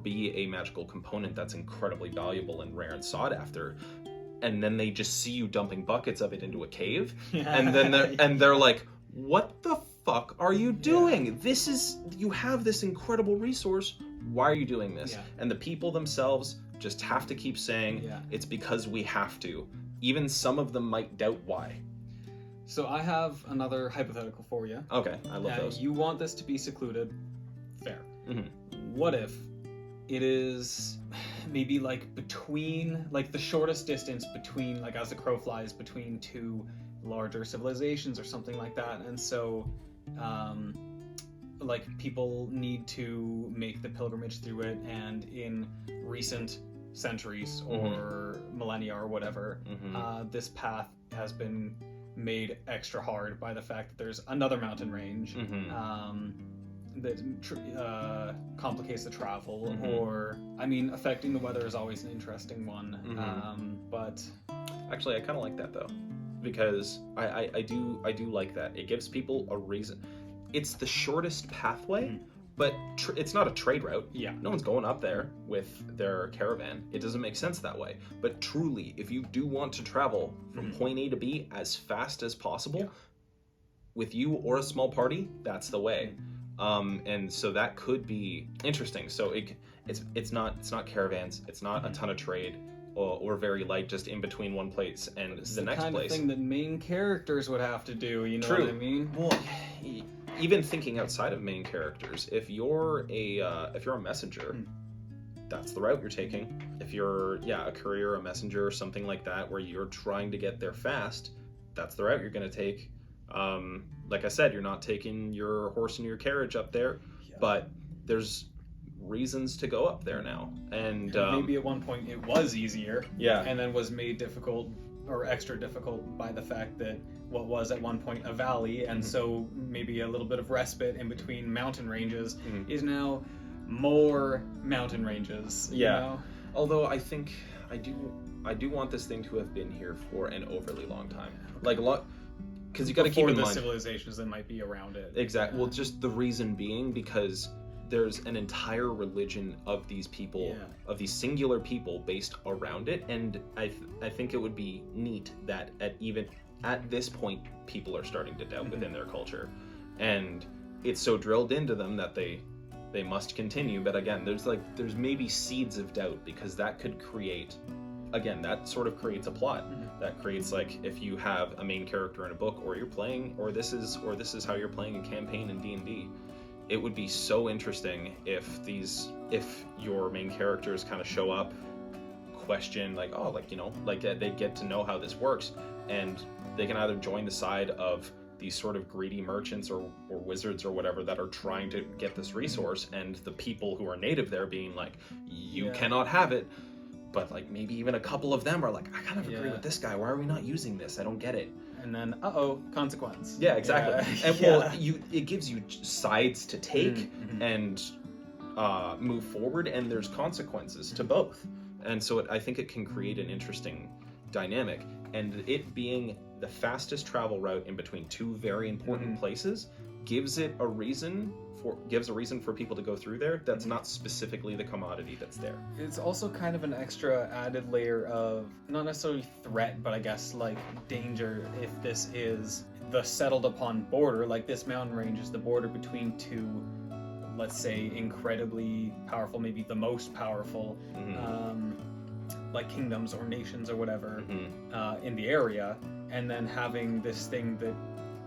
[SPEAKER 1] be a magical component that's incredibly valuable and rare and sought after. And then they just see you dumping buckets of it into a cave, and then they're like, "What the fuck are you doing? You have this incredible resource. Why are you doing this?" And the people themselves just have to keep saying, "It's because we have to." Even some of them might doubt why.
[SPEAKER 2] So I have another hypothetical for you.
[SPEAKER 1] Okay, I love those.
[SPEAKER 2] You want this to be secluded. Fair. What if it is maybe like between, like the shortest distance between, like as the crow flies, between two larger civilizations or something like that, and so like people need to make the pilgrimage through it, and in recent centuries or millennia or whatever, this path has been made extra hard by the fact that there's another mountain range that complicates the travel, or I mean, affecting the weather is always an interesting one. But
[SPEAKER 1] actually, I kind of like that though, because I do like that. It gives people a reason. It's the shortest pathway, but it's not a trade route.
[SPEAKER 2] Yeah.
[SPEAKER 1] No one's going up there with their caravan. It doesn't make sense that way. But truly, if you do want to travel from point A to B as fast as possible, with you or a small party, that's the way. And so that could be interesting. So it's not caravans. It's not a ton of trade. Or very light, just in between one place and the next
[SPEAKER 2] kind
[SPEAKER 1] place.
[SPEAKER 2] Of thing that main characters would have to do. You know
[SPEAKER 1] True.
[SPEAKER 2] what I mean?
[SPEAKER 1] Well, even thinking outside of main characters, if you're a messenger, that's the route you're taking. If you're a courier, a messenger, or something like that, where you're trying to get there fast, that's the route you're going to take. Like I said, you're not taking your horse and your carriage up there, but there's reasons to go up there now, and
[SPEAKER 2] maybe at one point it was easier,
[SPEAKER 1] yeah,
[SPEAKER 2] and then was made difficult or extra difficult by the fact that what was at one point a valley, and so maybe a little bit of respite in between mountain ranges is now more mountain ranges. You know?
[SPEAKER 1] Although I think I do want this thing to have been here for an overly long time, like a lot, because you got to keep in
[SPEAKER 2] the
[SPEAKER 1] mind
[SPEAKER 2] civilizations that might be around it.
[SPEAKER 1] Exactly. Well, just the reason being because there's an entire religion of these people, of these singular people based around it, and I think it would be neat that even at this point people are starting to doubt within their culture, and it's so drilled into them that they must continue. But again, there's maybe seeds of doubt, because that could create, again, that sort of creates a plot. That creates, like, if you have a main character in a book, or you're playing, or this is how you're playing a campaign in D&D. It would be so interesting if your main characters kind of show up, question, like, oh, like, you know, like they get to know how this works, and they can either join the side of these sort of greedy merchants or wizards or whatever that are trying to get this resource, and the people who are native there being like, you cannot have it. But like maybe even a couple of them are like, I kind of agree with this guy. Why are we not using this? I don't get it.
[SPEAKER 2] And then, consequence.
[SPEAKER 1] Yeah, exactly. And well, it gives you sides to take and move forward, and there's consequences to both. And so I think it can create an interesting dynamic. And it being the fastest travel route in between two very important places gives a reason for people to go through there that's not specifically the commodity that's there.
[SPEAKER 2] It's also kind of an extra added layer of, not necessarily threat, but I guess like danger, if this is the settled upon border. Like, this mountain range is the border between two, let's say, incredibly powerful, maybe the most powerful, like kingdoms or nations or whatever in the area, and then having this thing that,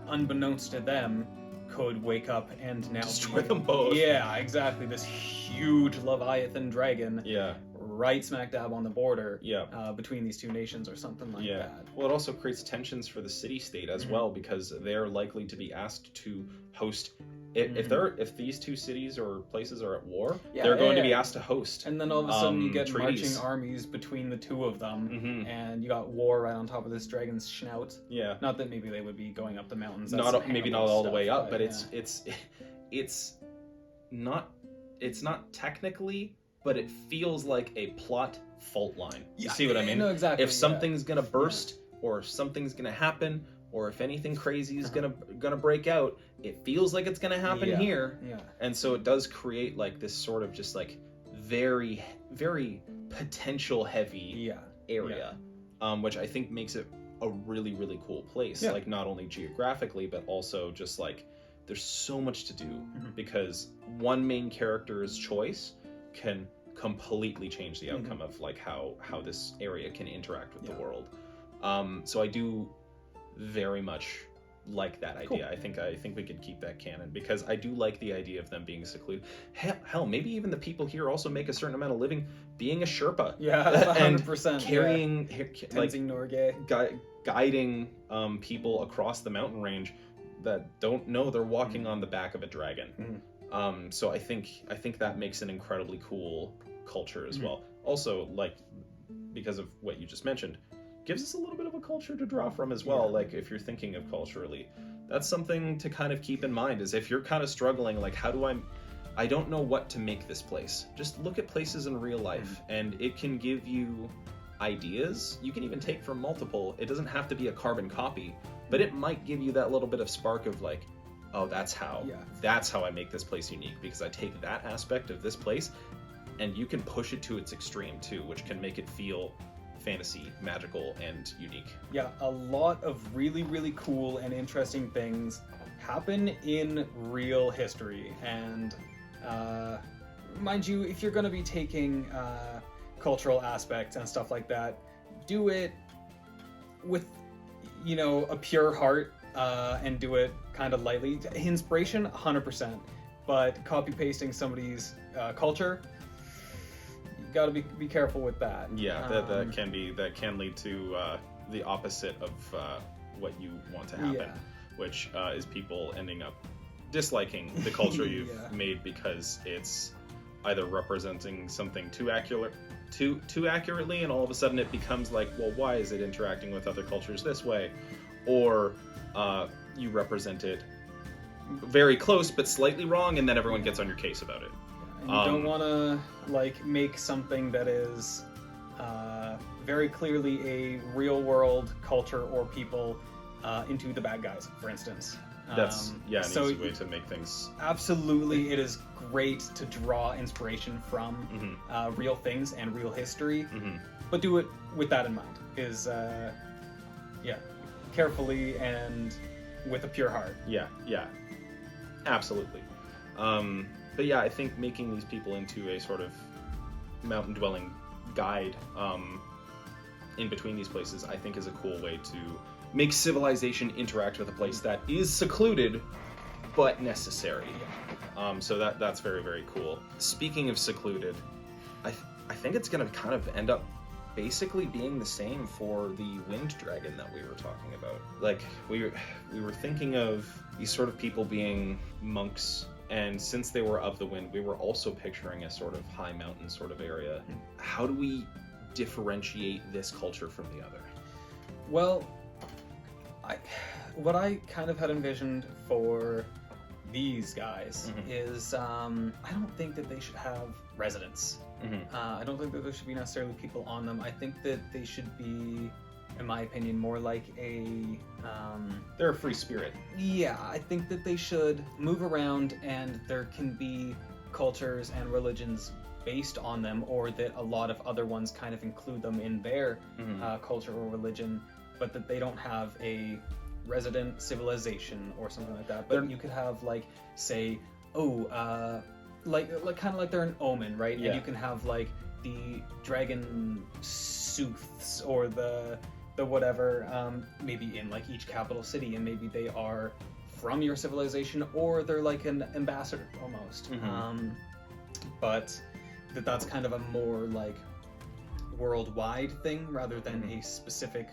[SPEAKER 2] unbeknownst to them, could wake up and now
[SPEAKER 1] destroy them both.
[SPEAKER 2] Yeah, exactly. This huge Leviathan dragon.
[SPEAKER 1] Yeah.
[SPEAKER 2] Right smack dab on the border.
[SPEAKER 1] Yeah.
[SPEAKER 2] Between these two nations or something like that.
[SPEAKER 1] Well, it also creates tensions for the city-state as well, because they're likely to be asked to host. If these two cities or places are at war, they're going to be asked to host.
[SPEAKER 2] And then all of a sudden you get
[SPEAKER 1] treaties.
[SPEAKER 2] marching armies between the two of them, and you got war right on top of this dragon's snout. Yeah. Not that maybe they would be going up the mountains.
[SPEAKER 1] Maybe not all the way up, but it's not technically, but it feels like a plot fault line. You see what I mean?
[SPEAKER 2] No, exactly.
[SPEAKER 1] If something's gonna burst, or if something's gonna happen, or if anything crazy is gonna break out, it feels like it's gonna happen here. Yeah. And so it does create like this sort of just like very, very potential heavy area, which I think makes it a really, really cool place. Yeah. Like, not only geographically, but also just like there's so much to do, because one main character's choice can completely change the outcome of like how this area can interact with the world. So I do very much like that idea. Cool. I think we could keep that canon, because I do like the idea of them being secluded. Hell, maybe even the people here also make a certain amount of living being a Sherpa. Yeah, 100%. And carrying, guiding people across the mountain range that don't know they're walking on the back of a dragon. So I think that makes an incredibly cool culture as well. Also, like, because of what you just mentioned, gives us a little bit of a culture to draw from as well. Like, if you're thinking of culturally, that's something to kind of keep in mind, is if you're kind of struggling, like, how do I don't know what to make this place. Just look at places in real life, and it can give you ideas. You can even take from multiple. It doesn't have to be a carbon copy, but it might give you that little bit of spark of like, oh, that's how I make this place unique, because I take that aspect of this place and you can push it to its extreme too, which can make it feel fantasy, magical, and unique.
[SPEAKER 2] Yeah, a lot of really, really cool and interesting things happen in real history. And mind you, if you're going to be taking cultural aspects and stuff like that, do it with, you know, a pure heart, and do it kind of lightly. Inspiration, 100%. But copy-pasting somebody's culture, got to be careful with that.
[SPEAKER 1] Yeah, that can lead to the opposite of what you want to happen, which is people ending up disliking the culture you've made because it's either representing something too accurately, and all of a sudden it becomes like, well, why is it interacting with other cultures this way? Or you represent it very close but slightly wrong, and then everyone gets on your case about it.
[SPEAKER 2] And you don't want to like make something that is very clearly a real world culture or people into the bad guys, for instance.
[SPEAKER 1] That's an easy way to make things.
[SPEAKER 2] Absolutely, it is great to draw inspiration from real things and real history, but do it with that in mind. Is carefully and with a pure heart. Yeah,
[SPEAKER 1] absolutely. But yeah, I think making these people into a sort of mountain-dwelling guide in between these places, I think is a cool way to make civilization interact with a place that is secluded but necessary. So that's very, very cool. Speaking of secluded, I think it's going to kind of end up basically being the same for the wind dragon that we were talking about. Like, we were thinking of these sort of people being monks, and since they were of the wind, we were also picturing a sort of high mountain sort of area. How do we differentiate this culture from the other?
[SPEAKER 2] Well, what I kind of had envisioned for these guys is I don't think that they should have residents. I don't think that there should be necessarily people on them. I think that they should be, in my opinion, more like a...
[SPEAKER 1] they're a free spirit.
[SPEAKER 2] Yeah, I think that they should move around, and there can be cultures and religions based on them, or that a lot of other ones kind of include them in their culture or religion, but that they don't have a resident civilization or something like that. But you could have, like, say, like kind of like they're an omen, right?
[SPEAKER 1] Yeah.
[SPEAKER 2] And you can have like the dragon sooths or the whatever, maybe in like each capital city, and maybe they are from your civilization, or they're like an ambassador almost. But that's kind of a more like worldwide thing rather than a specific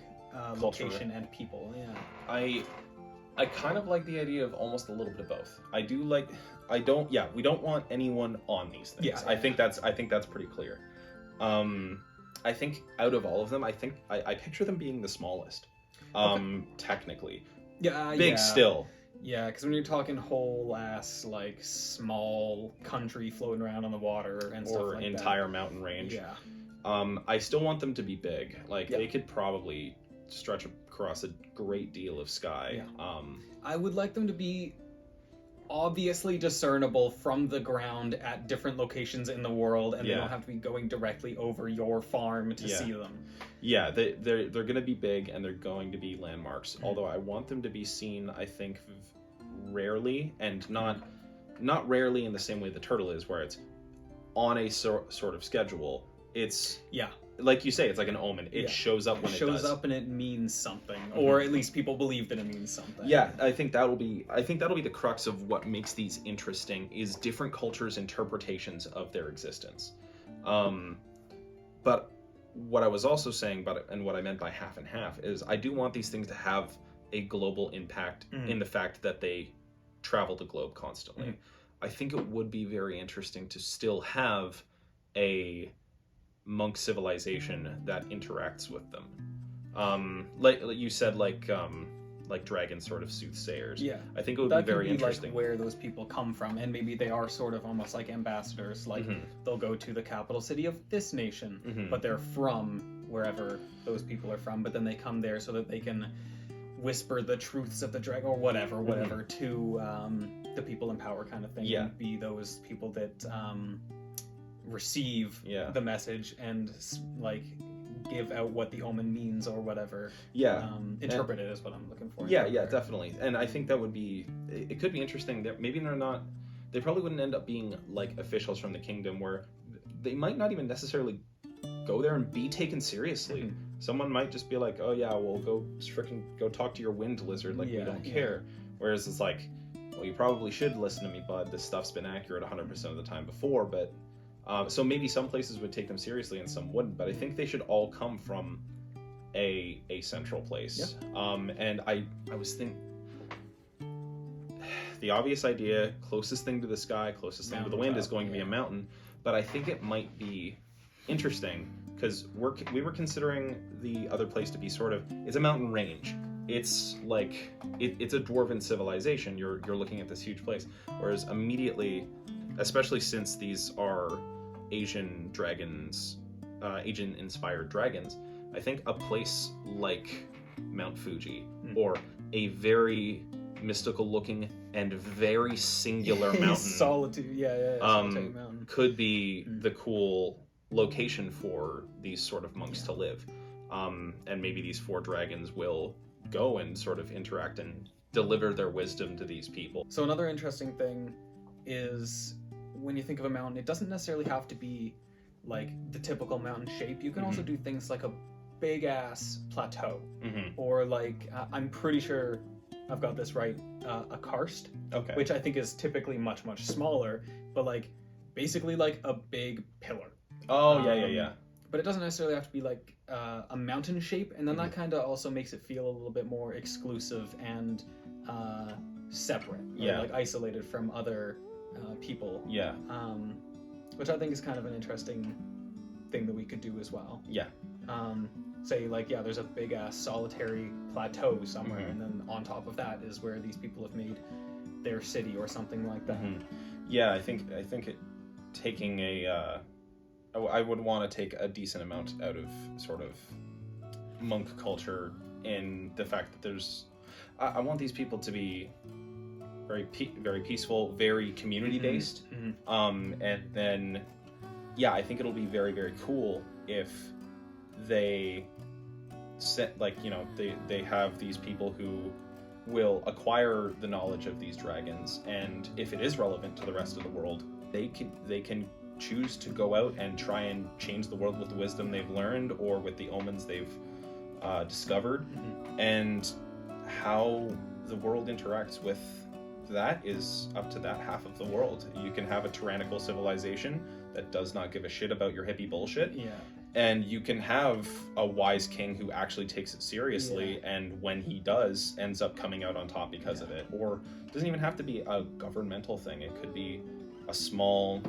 [SPEAKER 2] location and people. Yeah.
[SPEAKER 1] I kind of like the idea of almost a little bit of both. We don't want anyone on these things. I think that's pretty clear. I think out of all of them, I picture them being the smallest. Technically.
[SPEAKER 2] Yeah.
[SPEAKER 1] Big still.
[SPEAKER 2] Yeah, because when you're talking whole ass like small country floating around on the water and stuff like that. Or
[SPEAKER 1] entire mountain range.
[SPEAKER 2] Yeah.
[SPEAKER 1] I still want them to be big. Like they could probably stretch across a great deal of sky.
[SPEAKER 2] Yeah. I would like them to be obviously discernible from the ground at different locations in the world, and they don't have to be going directly over your farm to see them.
[SPEAKER 1] Yeah, they're going to be big, and they're going to be landmarks. Although I want them to be seen, I think, rarely, and not rarely in the same way the turtle is, where it's on a sort of schedule. It's like you say, it's like an omen. It shows up when it does.
[SPEAKER 2] Shows up and it means something, or at least people believe that it means something.
[SPEAKER 1] Yeah, I think that'll be the crux of what makes these interesting, is different cultures' interpretations of their existence. But what I was also saying about it, and what I meant by half and half, is I do want these things to have a global impact in the fact that they travel the globe constantly. I think it would be very interesting to still have a monk civilization that interacts with them, like you said, like dragon sort of soothsayers.
[SPEAKER 2] Yeah,
[SPEAKER 1] I think it would be very interesting.
[SPEAKER 2] Like where those people come from, and maybe they are sort of almost like ambassadors. Like they'll go to the capital city of this nation, but they're from wherever those people are from. But then they come there so that they can whisper the truths of the dragon or whatever to the people in power kind of thing.
[SPEAKER 1] Yeah.
[SPEAKER 2] And be those people that receive the message and like give out what the omen means or whatever. Interpret it is what I'm looking for.
[SPEAKER 1] Yeah, definitely. And I think that would be, it could be interesting that maybe they probably wouldn't end up being like officials from the kingdom, where they might not even necessarily go there and be taken seriously.
[SPEAKER 2] Mm-hmm.
[SPEAKER 1] Someone might just be like, oh yeah, well go talk to your wind lizard, like we don't care. Whereas it's like, well, you probably should listen to me, bud. This stuff's been accurate 100% of the time before, but so maybe some places would take them seriously and some wouldn't, but I think they should all come from a central place. And I was thinking, the obvious idea, closest thing to the sky, closest thing to the wind, is going to be a mountain, but I think it might be interesting because we were considering the other place to be sort of, it's a mountain range. It's like it's a dwarven civilization. You're looking at this huge place, whereas immediately, especially since these are Asian dragons, Asian inspired dragons, I think a place like Mount Fuji or a very mystical looking and very singular mountain
[SPEAKER 2] solitude solitary mountain
[SPEAKER 1] could be the cool location for these sort of monks to live. And maybe these 4 dragons will go and sort of interact and deliver their wisdom to these people.
[SPEAKER 2] So another interesting thing is, when you think of a mountain, it doesn't necessarily have to be like the typical mountain shape. You can also do things like a big ass plateau, or like I'm pretty sure I've got this right, a karst, which I think is typically much smaller, but like basically like a big pillar. But it doesn't necessarily have to be like a mountain shape, and then that kind of also makes it feel a little bit more exclusive and separate, like isolated from other people. Which I think is kind of an interesting thing that we could do as well. Say like, there's a big ass solitary plateau somewhere, and then on top of that is where these people have made their city or something like that.
[SPEAKER 1] I think it taking I would want to take a decent amount out of sort of monk culture in the fact that there's, I want these people to be very peaceful, very community based, and then I think it'll be very, very cool if they set, like, they have these people who will acquire the knowledge of these dragons, and if it is relevant to the rest of the world, they can choose to go out and try and change the world with the wisdom they've learned or with the omens they've discovered. And how the world interacts with that is up to that half of the world. You can have a tyrannical civilization that does not give a shit about your hippie bullshit, and you can have a wise king who actually takes it seriously, and when he does, ends up coming out on top because of it. Or it doesn't even have to be a governmental thing. It could be a small,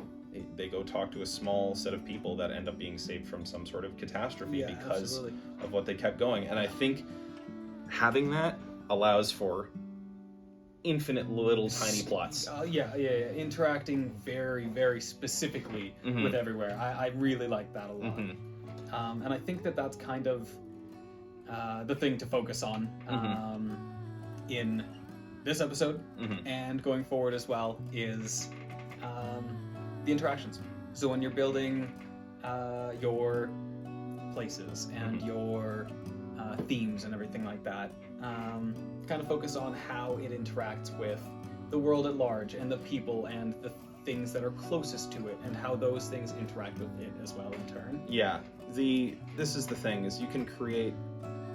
[SPEAKER 1] they go talk to a small set of people that end up being saved from some sort of catastrophe because of what they kept going. And I think having that allows for infinite little tiny plots.
[SPEAKER 2] Interacting very, very specifically with everywhere. I really like that a lot. And I think that that's kind of the thing to focus on in this episode and going forward as well is the interactions. So when you're building your places and your themes and everything like that, kind of focus on how it interacts with the world at large and the people and the things that are closest to it and how those things interact with it as well in turn.
[SPEAKER 1] This is the thing, is you can create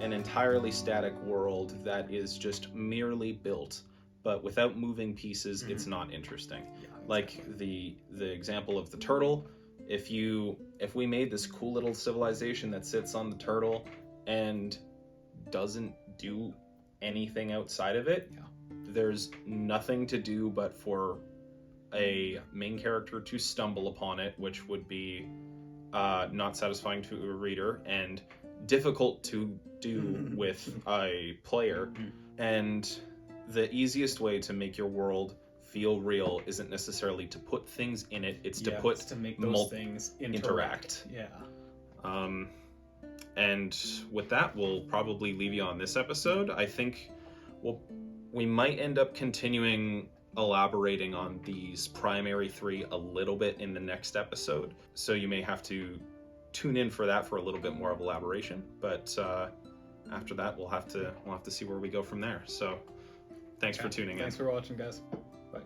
[SPEAKER 1] an entirely static world that is just merely built, but without moving pieces, it's not interesting. Like the example of the turtle, if we made this cool little civilization that sits on the turtle and doesn't do anything outside of it, there's nothing to do but for a main character to stumble upon it, which would be not satisfying to a reader and difficult to do with a player. And the easiest way to make your world feel real isn't necessarily to put things in it, it's to make those things interact. And with that, we'll probably leave you on this episode. I think we might end up continuing elaborating on these primary 3 a little bit in the next episode. So you may have to tune in for that for a little bit more of elaboration. But after that, we'll have to see where we go from there. So thanks for tuning in.
[SPEAKER 2] Thanks for watching, guys. Bye.